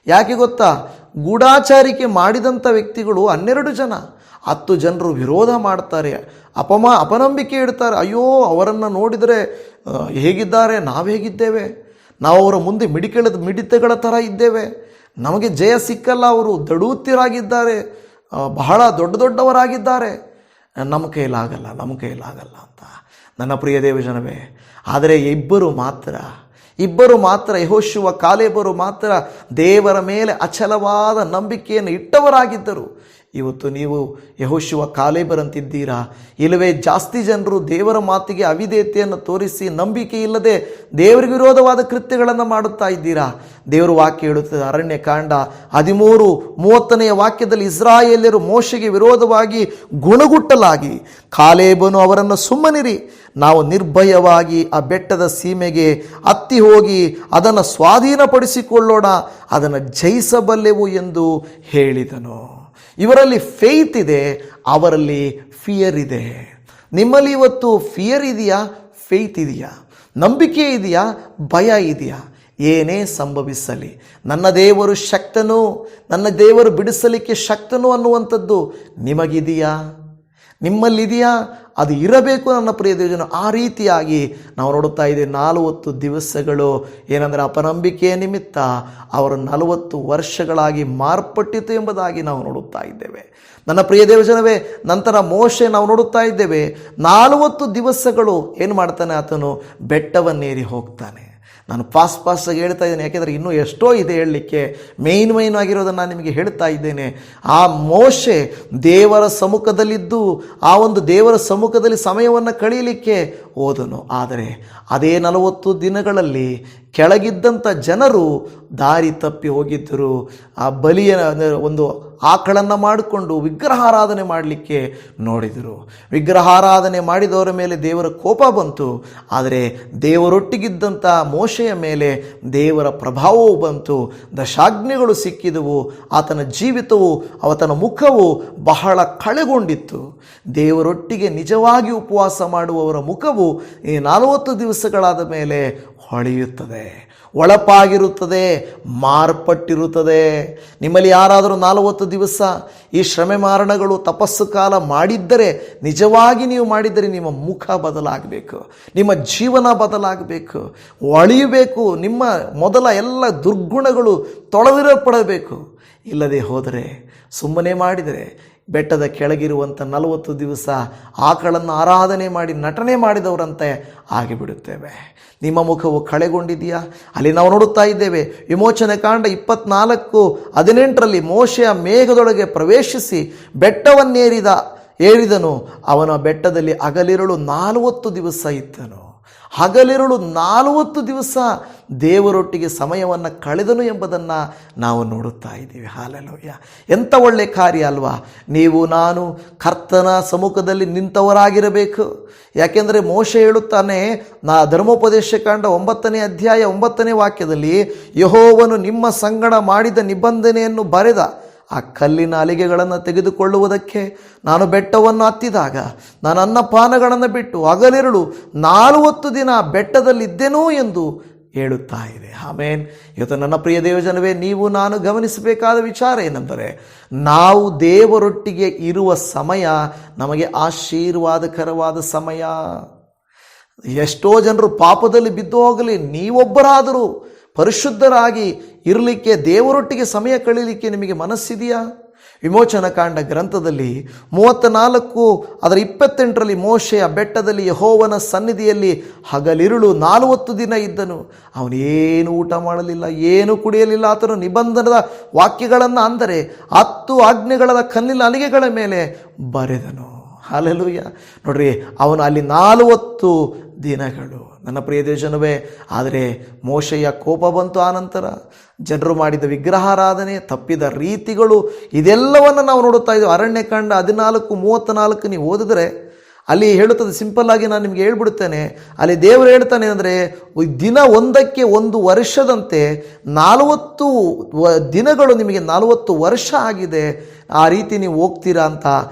ಯಾಕೆ ಗೊತ್ತಾ? ಗೂಢಾಚಾರಿಕೆ ಮಾಡಿದಂಥ ವ್ಯಕ್ತಿಗಳು 12 ಜನ. 10 ಜನರು ವಿರೋಧ ಮಾಡ್ತಾರೆ, ಅಪನಂಬಿಕೆ ಇಡ್ತಾರೆ. ಅಯ್ಯೋ, ಅವರನ್ನು ನೋಡಿದರೆ ಹೇಗಿದ್ದಾರೆ, ನಾವು ಹೇಗಿದ್ದೇವೆ, ನಾವು ಅವರ ಮುಂದೆ ಮಿಡಿತೆಗಳ ಥರ ಇದ್ದೇವೆ, ನಮಗೆ ಜಯ ಸಿಕ್ಕಲ್ಲ, ಅವರು ದಡೂತಿರಾಗಿದ್ದಾರೆ, ಬಹಳ ದೊಡ್ಡವರಾಗಿದ್ದಾರೆ, ನಮ್ಮ ಕೈಲಾಗಲ್ಲ ಅಂತ. ನನ್ನ ಪ್ರಿಯ ದೇವಜನವೇ, ಆದರೆ ಇಬ್ಬರು ಮಾತ್ರ ಯೆಹೋಶುವ ಕಾಲೇಬರು ಮಾತ್ರ ದೇವರ ಮೇಲೆ ಅಚಲವಾದ ನಂಬಿಕೆಯನ್ನು ಇಟ್ಟವರಾಗಿದ್ದರು. ಇವತ್ತು ನೀವು ಯೆಹೋಶುವ ಕಾಲೇಬರಂತಿದ್ದೀರಾ? ಇಲ್ಲವೇ ಜಾಸ್ತಿ ಜನರು ದೇವರ ಮಾತಿಗೆ ಅವಿಧೇಯತೆಯನ್ನು ತೋರಿಸಿ ನಂಬಿಕೆ ಇಲ್ಲದೆ ದೇವರಿಗೆ ವಿರೋಧವಾದ ಕೃತ್ಯಗಳನ್ನು ಮಾಡುತ್ತಾ ಇದ್ದೀರಾ? ದೇವರು ವಾಕ್ಯ ಹೇಳುತ್ತದೆ, ಅರಣ್ಯಕಾಂಡ 13:30 ವಾಕ್ಯದಲ್ಲಿ, ಇಸ್ರಾಯೇಲ್ಯರು ಮೋಶೆಗೆ ವಿರೋಧವಾಗಿ ಗುಣಗುಟ್ಟಲಾಗಿ ಕಾಲೇಬನು ಅವರನ್ನು ಸುಮ್ಮನಿರಿ, ನಾವು ನಿರ್ಭಯವಾಗಿ ಆ ಬೆಟ್ಟದ ಸೀಮೆಗೆ ಹತ್ತಿ ಹೋಗಿ ಅದನ್ನು ಸ್ವಾಧೀನಪಡಿಸಿಕೊಳ್ಳೋಣ, ಅದನ್ನು ಜಯಿಸಬಲ್ಲೆವು ಎಂದು ಹೇಳಿದನು. ಇವರಲ್ಲಿ ಫೇತ್ ಇದೆ, ಅವರಲ್ಲಿ ಫಿಯರ್ ಇದೆ. ನಿಮ್ಮಲ್ಲಿ ಇವತ್ತು ಫಿಯರ್ ಇದೆಯಾ? ಫೇತ್ ಇದೆಯಾ? ನಂಬಿಕೆ ಇದೆಯಾ? ಭಯ ಇದೆಯಾ? ಏನೇ ಸಂಭವಿಸಲಿ ನನ್ನ ದೇವರು ಶಕ್ತನು, ನನ್ನ ದೇವರು ಬಿಡಿಸಲಿಕ್ಕೆ ಶಕ್ತನು ಅನ್ನುವಂಥದ್ದು ನಿಮಗಿದೆಯಾ? ನಿಮ್ಮಲ್ಲಿದೆಯಾ? ಅದು ಇರಬೇಕು ನನ್ನ ಪ್ರಿಯ ದೇವಜನ. ಆ ರೀತಿಯಾಗಿ ನಾವು ನೋಡುತ್ತಾ ಇದ್ದೇವೆ. 40 ದಿವಸಗಳು ಏನಂದರೆ ಅಪನಂಬಿಕೆಯ ನಿಮಿತ್ತ ಅವರು 40 ವರ್ಷಗಳಾಗಿ ಮಾರ್ಪಟ್ಟಿತು ಎಂಬುದಾಗಿ ನಾವು ನೋಡುತ್ತಾ ಇದ್ದೇವೆ. ನನ್ನ ಪ್ರಿಯ ದೇವಜನವೇ, ನಂತರ ಮೋಶೆ ನಾವು ನೋಡುತ್ತಾ ಇದ್ದೇವೆ, 40 ದಿವಸಗಳು ಏನು ಮಾಡ್ತಾನೆ, ಆತನು ಬೆಟ್ಟವನ್ನೇರಿ ಹೋಗ್ತಾನೆ. ನಾನು ಫಾಸ್ಟಾಗಿ ಹೇಳ್ತಾ ಇದ್ದೇನೆ, ಯಾಕೆಂದರೆ ಇನ್ನೂ ಎಷ್ಟೋ ಇದೆ ಹೇಳಲಿಕ್ಕೆ. ಮೇಯ್ನ್ ಆಗಿರೋದನ್ನು ನಾನು ನಿಮಗೆ ಹೇಳ್ತಾ ಇದ್ದೇನೆ. ಆ ಮೋಶೆ ದೇವರ ಸಮ್ಮುಖದಲ್ಲಿದ್ದು ಆ ಒಂದು ದೇವರ ಸಮ್ಮುಖದಲ್ಲಿ ಸಮಯವನ್ನು ಕಳೆಯಲಿಕ್ಕೆ ಹೋದನು. ಆದರೆ ಅದೇ 40 ದಿನಗಳಲ್ಲಿ ಕೆಳಗಿದ್ದಂಥ ಜನರು ದಾರಿ ತಪ್ಪಿ ಹೋಗಿದ್ದರು. ಆ ಬಲಿಯ ಒಂದು ಆಕಳನ್ನು ಮಾಡಿಕೊಂಡು ವಿಗ್ರಹಾರಾಧನೆ ಮಾಡಲಿಕ್ಕೆ ನೋಡಿದರು. ವಿಗ್ರಹಾರಾಧನೆ ಮಾಡಿದವರ ಮೇಲೆ ದೇವರ ಕೋಪ ಬಂತು. ಆದರೆ ದೇವರೊಟ್ಟಿಗಿದ್ದಂಥ ಮೋಶೆಯ ಮೇಲೆ ದೇವರ ಪ್ರಭಾವವು ಬಂತು. ದಶಾಜ್ಞೆಗಳು ಸಿಕ್ಕಿದವು. ಆತನ ಜೀವಿತವು, ಆತನ ಮುಖವು ಬಹಳ ಕಳೆಗೊಂಡಿತ್ತು. ದೇವರೊಟ್ಟಿಗೆ ನಿಜವಾಗಿ ಉಪವಾಸ ಮಾಡುವವರ ಮುಖವು ಈ 40 ದಿವಸಗಳಾದ ಮೇಲೆ ಹೊಳೆಯುತ್ತದೆ. ಒಳಪಾಗಿರುತ್ತದೆ, ಮಾರ್ಪಟ್ಟಿರುತ್ತದೆ. ನಿಮ್ಮಲ್ಲಿ ಯಾರಾದರೂ 40 ದಿವಸ ಈ ಶ್ರಮೆ ಮಾರಣಗಳು ತಪಸ್ಸು ಕಾಲ ಮಾಡಿದ್ದರೆ, ನಿಜವಾಗಿ ನೀವು ಮಾಡಿದ್ದರೆ ನಿಮ್ಮ ಮುಖ ಬದಲಾಗಬೇಕು, ನಿಮ್ಮ ಜೀವನ ಬದಲಾಗಬೇಕು, ಒಳೆಯಬೇಕು, ನಿಮ್ಮ ಮೊದಲ ಎಲ್ಲ ದುರ್ಗುಣಗಳು ತೊಳೆದಿರಲ್ಪಡಬೇಕು. ಇಲ್ಲದೆ ಹೋದರೆ, ಸುಮ್ಮನೆ ಮಾಡಿದರೆ ಬೆಟ್ಟದ ಕೆಳಗಿರುವಂಥ 40 ದಿವಸ ಆಕಳನ್ನು ಆರಾಧನೆ ಮಾಡಿ ನಟನೆ ಮಾಡಿದವರಂತೆ ಆಗಿಬಿಡುತ್ತೇವೆ. ನಿಮ್ಮ ಮುಖವು ಕಳೆಗೊಂಡಿದೆಯಾ? ಅಲ್ಲಿ ನಾವು ನೋಡುತ್ತಾ ಇದ್ದೇವೆ, ವಿಮೋಚನೆ ಕಾಂಡ 24:18 ಮೋಶೆಯ ಮೇಘದೊಳಗೆ ಪ್ರವೇಶಿಸಿ ಏರಿದನು. ಅವನ ಬೆಟ್ಟದಲ್ಲಿ ಹಗಲಿರುಳು 40 ದಿವಸ ಇದ್ದನು. ಹಗಲಿರುಳು 40 ದಿವಸ ದೇವರೊಟ್ಟಿಗೆ ಸಮಯವನ್ನು ಕಳೆದನು ಎಂಬುದನ್ನು ನಾವು ನೋಡುತ್ತಾ ಇದ್ದೀವಿ. ಹಾಲೆಲೂಯ! ಎಂಥ ಒಳ್ಳೆ ಕಾರ್ಯ ಅಲ್ವಾ? ನೀವು ನಾನು ಕರ್ತನ ಸಮ್ಮುಖದಲ್ಲಿ ನಿಂತವರಾಗಿರಬೇಕು. ಯಾಕೆಂದರೆ ಮೋಶೆ ಹೇಳುತ್ತಾನೆ, ಧರ್ಮೋಪದೇಶ ಕಾಂಡ 9ನೇ ಅಧ್ಯಾಯ 9ನೇ ವಾಕ್ಯದಲ್ಲಿ, ಯೆಹೋವನು ನಿಮ್ಮ ಸಂಗಡ ಮಾಡಿದ ನಿಬಂಧನೆಯನ್ನು ಬರೆದ ಆ ಕಲ್ಲಿನ ಅಲಿಗೆಗಳನ್ನು ತೆಗೆದುಕೊಳ್ಳುವುದಕ್ಕೆ ನಾನು ಬೆಟ್ಟವನ್ನು ಹತ್ತಿದಾಗ ನಾನು ಅನ್ನಪಾನಗಳನ್ನು ಬಿಟ್ಟು ಹಗಲಿರುಳು 40 ದಿನ ಬೆಟ್ಟದಲ್ಲಿದ್ದೆನೋ ಎಂದು ಹೇಳುತ್ತಾ ಇದೆ. ಆಮೇನ್. ಇವತ್ತು ನನ್ನ ಪ್ರಿಯ ದೇವಜನವೇ, ನೀವು ನಾನು ಗಮನಿಸಬೇಕಾದ ವಿಚಾರ ಏನೆಂದರೆ, ನಾವು ದೇವರೊಟ್ಟಿಗೆ ಇರುವ ಸಮಯ ನಮಗೆ ಆಶೀರ್ವಾದಕರವಾದ ಸಮಯ. ಎಷ್ಟೋ ಜನರು ಪಾಪದಲ್ಲಿ ಬಿದ್ದು ಹೋಗಲಿ, ನೀವೊಬ್ಬರಾದರೂ ಪರಿಶುದ್ಧರಾಗಿ ಇರಲಿಕ್ಕೆ, ದೇವರೊಟ್ಟಿಗೆ ಸಮಯ ಕಳೀಲಿಕ್ಕೆ ನಿಮಗೆ ಮನಸ್ಸಿದೆಯಾ? ವಿಮೋಚನ ಕಾಂಡ ಗ್ರಂಥದಲ್ಲಿ 34:28 ಮೋಶೆಯ ಬೆಟ್ಟದಲ್ಲಿ ಯೆಹೋವನ ಸನ್ನಿಧಿಯಲ್ಲಿ ಹಗಲಿರುಳು 40 ದಿನ ಇದ್ದನು. ಅವನೇನು ಊಟ ಮಾಡಲಿಲ್ಲ, ಏನು ಕುಡಿಯಲಿಲ್ಲ. ಆತನು ನಿಬಂಧನದ ವಾಕ್ಯಗಳನ್ನು, ಅಂದರೆ 10 ಆಜ್ಞೆಗಳ ಕಲ್ಲಿನ ಅಲಿಗೆಗಳ ಮೇಲೆ ಬರೆದನು. ಹಲ್ಲೆಲೂಯಾ! ನೋಡ್ರಿ, ಅವನು ಅಲ್ಲಿ 40 ದಿನಗಳು. ನನ್ನ ಪ್ರಿಯ ದೇಶನವೇ, ಆದರೆ ಮೋಶೆಯ ಕೋಪ ಬಂತು. ಆನಂತರ ಜನರು ಮಾಡಿದ ವಿಗ್ರಹಾರಾಧನೆ, ತಪ್ಪಿದ ರೀತಿಗಳು, ಇದೆಲ್ಲವನ್ನು ನಾವು ನೋಡುತ್ತಾ ಇದ್ದೇವೆ. ಅರಣ್ಯಕಾಂಡ 14:34 ನೀವು ಓದಿದ್ರೆ ಅಲ್ಲಿ ಹೇಳುತ್ತದೆ, ಸಿಂಪಲ್ ಆಗಿ ನಾನು ನಿಮಗೆ ಹೇಳ್ಬಿಡುತ್ತೇನೆ. ಅಲ್ಲಿ ದೇವರು ಹೇಳ್ತಾನೆ ಅಂದರೆ, ದಿನ ಒಂದಕ್ಕೆ 1 ವರ್ಷದಂತೆ 40 ದಿನಗಳು ನಿಮಗೆ 40 ವರ್ಷ ಆಗಿದೆ, ಆ ರೀತಿ ನೀವು ಹೋಗ್ತೀರಾ ಅಂತ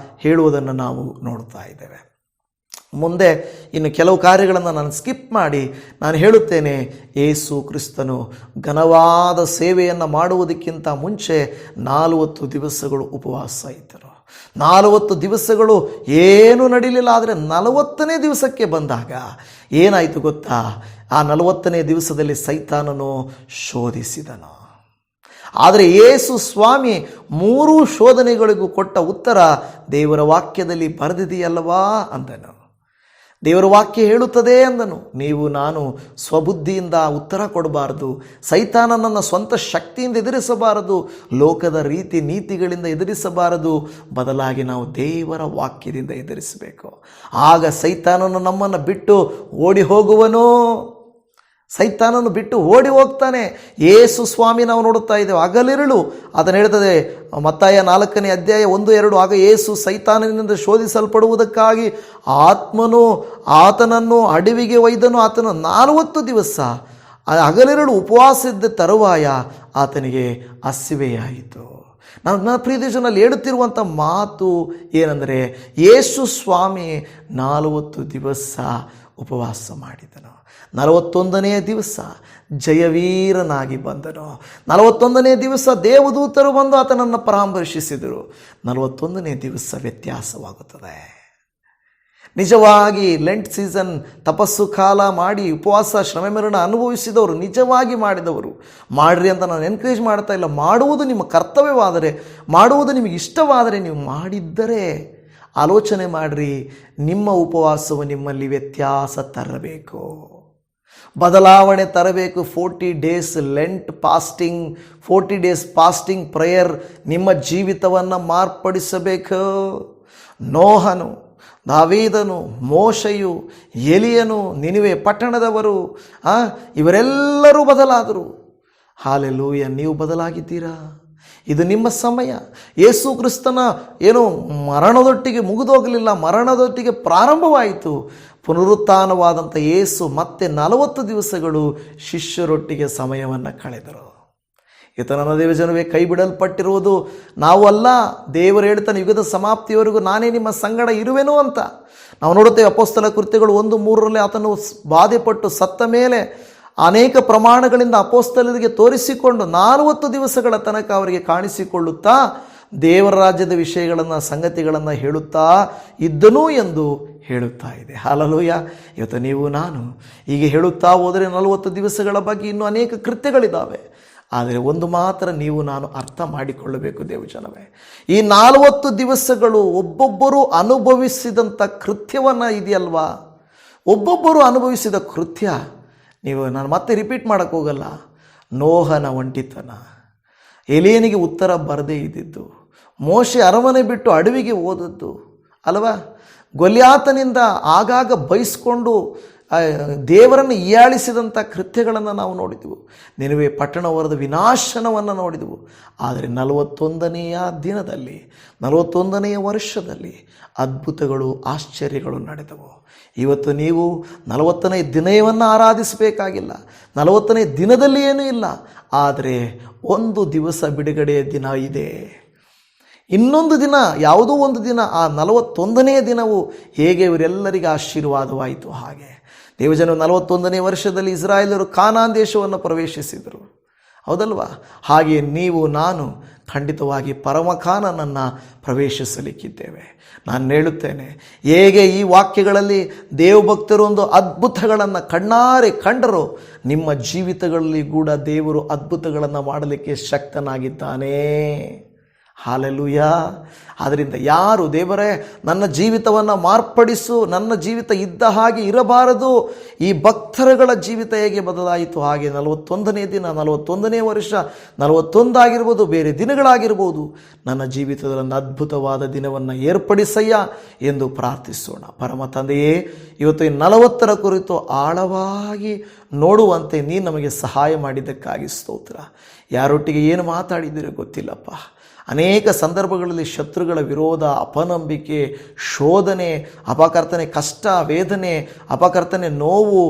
ಹೇಳುವುದನ್ನು ನಾವು ನೋಡ್ತಾ ಇದ್ದೇವೆ. ಮುಂದೆ ಇನ್ನು ಕೆಲವು ಕಾರ್ಯಗಳನ್ನು ನಾನು ಸ್ಕಿಪ್ ಮಾಡಿ ನಾನು ಹೇಳುತ್ತೇನೆ. ಯೇಸು ಕ್ರಿಸ್ತನು ಘನವಾದ ಸೇವೆಯನ್ನು ಮಾಡುವುದಕ್ಕಿಂತ ಮುಂಚೆ 40 ದಿವಸಗಳು ಉಪವಾಸ ಇದ್ದರು. 40 ದಿವಸಗಳು ಏನೂ ನಡೀಲಿಲ್ಲ. ಆದರೆ 40ನೇ ದಿವಸಕ್ಕೆ ಬಂದಾಗ ಏನಾಯಿತು ಗೊತ್ತಾ? ಆ 40ನೇ ದಿವಸದಲ್ಲಿ ಸೈತಾನನು ಶೋಧಿಸಿದನು. ಆದರೆ ಯೇಸು ಸ್ವಾಮಿ 3 ಶೋಧನೆಗಳಿಗೂ ಕೊಟ್ಟ ಉತ್ತರ ದೇವರ ವಾಕ್ಯದಲ್ಲಿ ಬರೆದಿದೆಯಲ್ಲವಾ ಅಂದನು. ದೇವರ ವಾಕ್ಯ ಹೇಳುತ್ತದೆ ಅಂದನು, ನೀವು ನಾನು ಸ್ವಬುದ್ಧಿಯಿಂದ ಉತ್ತರ ಕೊಡಬಾರದು, ಸೈತಾನನನ್ನು ಸ್ವಂತ ಶಕ್ತಿಯಿಂದ ಎದುರಿಸಬಾರದು, ಲೋಕದ ರೀತಿ ನೀತಿಗಳಿಂದ ಎದುರಿಸಬಾರದು, ಬದಲಾಗಿ ನಾವು ದೇವರ ವಾಕ್ಯದಿಂದ ಎದುರಿಸಬೇಕು. ಆಗ ಸೈತಾನನು ನಮ್ಮನ್ನು ಬಿಟ್ಟು ಓಡಿ ಹೋಗುವನು. ಸೈತಾನನು ಬಿಟ್ಟು ಓಡಿ ಹೋಗ್ತಾನೆ. ಯೇಸು ಸ್ವಾಮಿ ನಾವು ನೋಡುತ್ತಾ ಇದ್ದೇವೆ, ಹಗಲಿರುಳು ಅದನ್ನು ಹೇಳ್ತದೆ ಮತ್ತಾಯ 4ನೇ ಅಧ್ಯಾಯ 1-2. ಆಗ ಯೇಸು ಸೈತಾನನಿಂದ ಶೋಧಿಸಲ್ಪಡುವುದಕ್ಕಾಗಿ ಆತ್ಮನು ಆತನನ್ನು ಅಡವಿಗೆ ಒಯ್ದನು. ಆತನು 40 ದಿವಸ ಹಗಲಿರುಳು ಉಪವಾಸದ ತರುವಾಯ ಆತನಿಗೆ ಹಸಿವೆಯಾಯಿತು. ನನ್ನ ಪ್ರಿಯ ದೇಶದಲ್ಲಿ ಹೇಳುತ್ತಿರುವಂಥ ಮಾತು ಏನೆಂದರೆ, ಯೇಸು ಸ್ವಾಮಿ 40 ದಿವಸ ಉಪವಾಸ ಮಾಡಿದನು. 41ನೇ ದಿವಸ ಜಯವೀರನಾಗಿ ಬಂದನು. 41ನೇ ದಿವಸ ದೇವದೂತರು ಬಂದು ಆತನನ್ನು ಪರಾಮರ್ಶಿಸಿದರು. 41ನೇ ದಿವಸ ವ್ಯತ್ಯಾಸವಾಗುತ್ತದೆ. ನಿಜವಾಗಿ ಲೆಂಟ್ ಸೀಸನ್ ತಪಸ್ಸು ಕಾಲ ಮಾಡಿ ಉಪವಾಸ ಶ್ರಮೆ ಮರಣ ಅನುಭವಿಸಿದವರು, ನಿಜವಾಗಿ ಮಾಡಿದವರು ಮಾಡಿರಿ ಅಂತ ನಾನು ಎನ್ಕರೇಜ್ ಮಾಡ್ತಾ ಇಲ್ಲ. ಮಾಡುವುದು ನಿಮ್ಮ ಕರ್ತವ್ಯವಾದರೆ, ಮಾಡುವುದು ನಿಮಗೆ ಇಷ್ಟವಾದರೆ ನೀವು ಮಾಡಿದ್ದರೆ ಆಲೋಚನೆ ಮಾಡಿರಿ, ನಿಮ್ಮ ಉಪವಾಸವು ನಿಮ್ಮಲ್ಲಿ ವ್ಯತ್ಯಾಸ ತರಬೇಕು, ಬದಲಾವಣೆ ತರಬೇಕು. 40 days lent fasting, 40 days fasting prayer ನಿಮ್ಮ ಜೀವಿತವನ್ನು ಮಾರ್ಪಡಿಸಬೇಕು. ನೋಹನು, ದಾವೀದನು, ಮೋಶೆಯು, ಎಲಿಯನು, ನಿನಿವೆ ಪಟ್ಟಣದವರು, ಇವರೆಲ್ಲರೂ ಬದಲಾದರು. ಹಾಲೆಲೂಯ! ನೀವು ಬದಲಾಗಿದ್ದೀರಾ? ಇದು ನಿಮ್ಮ ಸಮಯ. ಯೇಸು ಕ್ರಿಸ್ತನ ಮರಣದೊಟ್ಟಿಗೆ ಮುಗಿದೋಗಲಿಲ್ಲ, ಮರಣದೊಟ್ಟಿಗೆ ಪ್ರಾರಂಭವಾಯಿತು. ಪುನರುತ್ಥಾನವಾದಂಥ ಯೇಸು ಮತ್ತೆ 40 ದಿವಸಗಳು ಶಿಷ್ಯರೊಟ್ಟಿಗೆ ಸಮಯವನ್ನು ಕಳೆದರು. ನನ್ನ ದೇವಜನವೇ, ಕೈ ಬಿಡಲ್ಪಟ್ಟಿರುವುದು ನಾವು ಅಲ್ಲ. ದೇವರು ಹೇಳ್ತಾನೆ, ಯುಗದ ಸಮಾಪ್ತಿಯವರೆಗೂ ನಾನೇ ನಿಮ್ಮ ಸಂಗಡ ಇರುವೆನು ಅಂತ. ನಾವು ನೋಡುತ್ತೇವೆ ಅಪೊಸ್ತಲ ಕೃತ್ಯಗಳು 1:3 ಆತನು ಬಾಧೆಪಟ್ಟು ಸತ್ತ ಮೇಲೆ ಅನೇಕ ಪ್ರಮಾಣಗಳಿಂದ ಅಪೊಸ್ತಲರಿಗೆ ತೋರಿಸಿಕೊಂಡು 40 ದಿವಸಗಳ ತನಕ ಅವರಿಗೆ ಕಾಣಿಸಿಕೊಳ್ಳುತ್ತಾ ದೇವರ ರಾಜ್ಯದ ವಿಷಯಗಳನ್ನು ಸಂಗತಿಗಳನ್ನು ಹೇಳುತ್ತಾ ಇದ್ದನು ಎಂದು ಹೇಳುತ್ತಾ ಇದೆ. ಹಲ್ಲೆಲೂಯಾ. ಇವತ್ತು ನೀವು ನಾನು ಹೀಗೆ ಹೇಳುತ್ತಾ ಹೋದರೆ 40 ದಿವಸಗಳ ಬಗ್ಗೆ ಇನ್ನೂ ಅನೇಕ ಕೃತ್ಯಗಳಿದ್ದಾವೆ. ಆದರೆ ಒಂದು ಮಾತ್ರ ನೀವು ನಾನು ಅರ್ಥ ಮಾಡಿಕೊಳ್ಳಬೇಕು ದೇವಜನವೇ, ಈ 40 ದಿವಸಗಳು ಒಬ್ಬೊಬ್ಬರು ಅನುಭವಿಸಿದಂಥ ಕೃತ್ಯವನ್ನು ಇದೆಯಲ್ವಾ, ಒಬ್ಬೊಬ್ಬರು ಅನುಭವಿಸಿದ ಕೃತ್ಯ. ನಾನು ಮತ್ತೆ ರಿಪೀಟ್ ಮಾಡೋಕ್ಕೆ ಹೋಗಲ್ಲ. ನೋಹನ ಒಂಟಿತನ, ಎಲಿಯನಿಗೆ ಉತ್ತರ ಬರದೇ ಇದ್ದಿದ್ದು, ಮೋಶೆ ಅರಮನೆ ಬಿಟ್ಟು ಅಡವಿಗೆ ಹೋದದ್ದು ಅಲ್ವಾ, ಗೊಲ್ಯಾತನಿಂದ ಆಗಾಗ ಬಯಸ್ಕೊಂಡು ದೇವರನ್ನು ಹೀಯಾಳಿಸಿದಂಥ ಕೃತ್ಯಗಳನ್ನು ನಾವು ನೋಡಿದೆವು. ನಿನವೆ ಪಟ್ಟಣವರದ ವಿನಾಶನವನ್ನು ನೋಡಿದೆವು. ಆದರೆ 41ನೆಯ ದಿನದಲ್ಲಿ 41ನೆಯ ವರ್ಷದಲ್ಲಿ ಅದ್ಭುತಗಳು ಆಶ್ಚರ್ಯಗಳು ನಡೆದವು. ಇವತ್ತು ನೀವು 40ನೇ ದಿನವನ್ನು ಆರಾಧಿಸಬೇಕಾಗಿಲ್ಲ, 40ನೇ ದಿನದಲ್ಲಿ ಏನೂ ಇಲ್ಲ. ಆದರೆ ಒಂದು ದಿವಸ ಬಿಡುಗಡೆಯ ದಿನ ಇದೆ. ಇನ್ನೊಂದು ದಿನ, ಯಾವುದೋ ಒಂದು ದಿನ, ಆ 41ನೆಯ ದಿನವು ಹೇಗೆ ಇವರೆಲ್ಲರಿಗೆ ಆಶೀರ್ವಾದವಾಯಿತು ಹಾಗೆ ದೇವಜನ 41ನೇ ವರ್ಷದಲ್ಲಿ ಇಸ್ರಾಯೇಲರು ಕಾನಾನ್ ದೇಶವನ್ನು ಪ್ರವೇಶಿಸಿದರು, ಹೌದಲ್ವಾ? ಹಾಗೆ ನೀವು ನಾನು ಖಂಡಿತವಾಗಿ ಪರಮಕಾನನನ್ನು ಪ್ರವೇಶಿಸಲಿಕ್ಕಿದ್ದೇವೆ. ನಾನು ಹೇಳುತ್ತೇನೆ, ಹೇಗೆ ಈ ವಾಕ್ಯಗಳಲ್ಲಿ ದೇವಭಕ್ತರು ಒಂದು ಅದ್ಭುತಗಳನ್ನು ಕಣ್ಣಾರೆ ಕಂಡರೋ, ನಿಮ್ಮ ಜೀವಿತಗಳಲ್ಲಿ ಕೂಡ ದೇವರು ಅದ್ಭುತಗಳನ್ನು ಮಾಡಲಿಕ್ಕೆ ಶಕ್ತನಾಗಿದ್ದಾನೆ. ಹಾಲೆಲೂಯಾ. ಆದ್ದರಿಂದ ಯಾರು ದೇವರೇ ನನ್ನ ಜೀವಿತವನ್ನು ಮಾರ್ಪಡಿಸು, ನನ್ನ ಜೀವಿತ ಇದ್ದ ಹಾಗೆ ಇರಬಾರದು, ಈ ಭಕ್ತರುಗಳ ಜೀವಿತ ಹೇಗೆ ಬದಲಾಯಿತು ಹಾಗೆ 41ನೇ ದಿನ, 41ನೇ ವರ್ಷ, 41 ಆಗಿರ್ಬೋದು, ಬೇರೆ ದಿನಗಳಾಗಿರ್ಬೋದು, ನನ್ನ ಜೀವಿತದಲ್ಲಿ ಅದ್ಭುತವಾದ ದಿನವನ್ನು ಏರ್ಪಡಿಸಯ್ಯ ಎಂದು ಪ್ರಾರ್ಥಿಸೋಣ. ಪರಮ ತಂದೆಯೇ, ಇವತ್ತು ಈ 40ರ ಕುರಿತು ಆಳವಾಗಿ ನೋಡುವಂತೆ ನೀನು ನಮಗೆ ಸಹಾಯ ಮಾಡಿದ್ದಕ್ಕಾಗಿ ಸ್ತೋತ್ರ. ಯಾರೊಟ್ಟಿಗೆ ಏನು ಮಾತಾಡಿದ್ದೀರೋ ಗೊತ್ತಿಲ್ಲಪ್ಪ. ಅನೇಕ ಸಂದರ್ಭಗಳಲ್ಲಿ ಶತ್ರುಗಳ ವಿರೋಧ, ಅಪನಂಬಿಕೆ, ಶೋಧನೆ, ಅಪಕರ್ತನೆ, ಕಷ್ಟ, ವೇದನೆ, ಅಪಕರ್ತನೆ, ನೋವು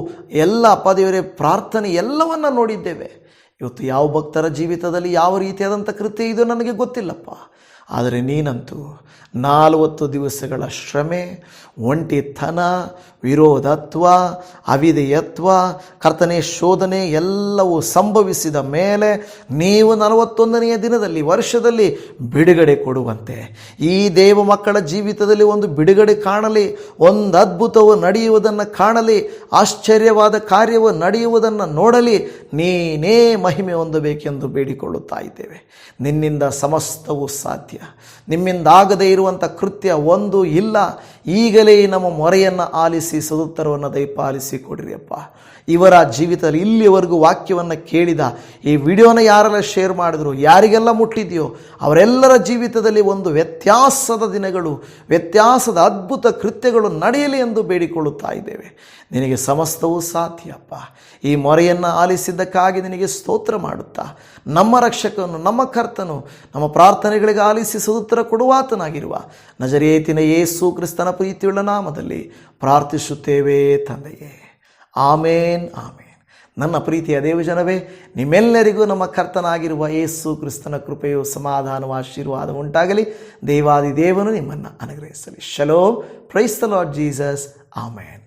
ಎಲ್ಲ ದೇವರೇ ಪ್ರಾರ್ಥನೆ ಎಲ್ಲವನ್ನ ನೋಡಿದ್ದೇವೆ. ಇವತ್ತು ಯಾವ ಭಕ್ತರ ಜೀವಿತದಲ್ಲಿ ಯಾವ ರೀತಿಯಾದಂಥ ಕೃತ್ಯ ಇದು ನನಗೆ ಗೊತ್ತಿಲ್ಲಪ್ಪ. ಆದರೆ ನೀನಂತೂ 40 ದಿವಸಗಳ ಶ್ರಮೆ, ಒಂಟಿತನ, ವಿರೋಧತ್ವ, ಅವಿಧೇಯತ್ವ, ಕರ್ತನೆ ಶೋಧನೆ ಎಲ್ಲವೂ ಸಂಭವಿಸಿದ ಮೇಲೆ ನೀವು 41ನೆಯ ದಿನದಲ್ಲಿ, ವರ್ಷದಲ್ಲಿ ಬಿಡುಗಡೆ ಕೊಡುವಂತೆ ಈ ದೇವ ಮಕ್ಕಳ ಜೀವಿತದಲ್ಲಿ ಒಂದು ಬಿಡುಗಡೆ ಕಾಣಲಿ, ಒಂದು ಅದ್ಭುತವು ನಡೆಯುವುದನ್ನು ಕಾಣಲಿ, ಆಶ್ಚರ್ಯವಾದ ಕಾರ್ಯವು ನಡೆಯುವುದನ್ನು ನೋಡಲಿ. ನೀನೇ ಮಹಿಮೆ ಹೊಂದಬೇಕೆಂದು ಬೇಡಿಕೊಳ್ಳುತ್ತಾ ಇದ್ದೇವೆ. ನಿನ್ನಿಂದ ಸಮಸ್ತವೂ ಸಾಧ್ಯ, ನಿಮ್ಮಿಂದಾಗದೇ ಇರುವಂಥ ಕೃತ್ಯ ಒಂದು ಇಲ್ಲ. ಈಗಲೇ ನಮ್ಮ ಮೊರೆಯನ್ನು ಆಲಿಸಿ ಸದುತ್ತರವನ್ನು ದಯಪಾಲಿಸಿ ಕೊಡಿರಿಯಪ್ಪ. ಇವರ ಜೀವಿತದಲ್ಲಿ ಇಲ್ಲಿವರೆಗೂ ವಾಕ್ಯವನ್ನು ಕೇಳಿದ, ಈ ವಿಡಿಯೋನ ಯಾರೆಲ್ಲ ಶೇರ್ ಮಾಡಿದ್ರು, ಯಾರಿಗೆಲ್ಲ ಮುಟ್ಟಿದೆಯೋ ಅವರೆಲ್ಲರ ಜೀವಿತದಲ್ಲಿ ಒಂದು ವ್ಯತ್ಯಾಸದ ದಿನಗಳು, ವ್ಯತ್ಯಾಸದ ಅದ್ಭುತ ಕೃತ್ಯಗಳು ನಡೆಯಲಿ ಎಂದು ಬೇಡಿಕೊಳ್ಳುತ್ತಾ ಇದ್ದೇವೆ. ನಿನಗೆ ಸಮಸ್ತವೂ ಸಾಧ್ಯಪ್ಪ. ಈ ಮೊರೆಯನ್ನು ಆಲಿಸಿದ್ದಕ್ಕಾಗಿ ನಿನಗೆ ಸ್ತೋತ್ರ ಮಾಡುತ್ತಾ, ನಮ್ಮ ರಕ್ಷಕನು, ನಮ್ಮ ಕರ್ತನು, ನಮ್ಮ ಪ್ರಾರ್ಥನೆಗಳಿಗೆ ಆಲಿಸಿ ಸದುತ್ತರ ಕೊಡುವಾತನಾಗಿರುವ ನಜರೇತಿನ ಯೇಸು ಕ್ರಿಸ್ತನ ಪ್ರೀತಿಯುಳ್ಳ ನಾಮದಲ್ಲಿ ಪ್ರಾರ್ಥಿಸುತ್ತೇವೆ ತಂದೆಯೇ. ಆಮೇನ್, ಆಮೇನ್. ನನ್ನ ಪ್ರೀತಿಯ ದೇವಜನವೇ, ನಿಮ್ಮೆಲ್ಲರಿಗೂ ನಮ್ಮ ಕರ್ತನಾಗಿರುವ ಯೇಸು ಕ್ರಿಸ್ತನ ಕೃಪೆಯು, ಸಮಾಧಾನವು, ಆಶೀರ್ವಾದ ಉಂಟಾಗಲಿ. ದೇವಾದಿ ದೇವನು ನಿಮ್ಮನ್ನು ಅನುಗ್ರಹಿಸಲಿ. ಶಲೋಮ್. Praise the lord Jesus. Amen.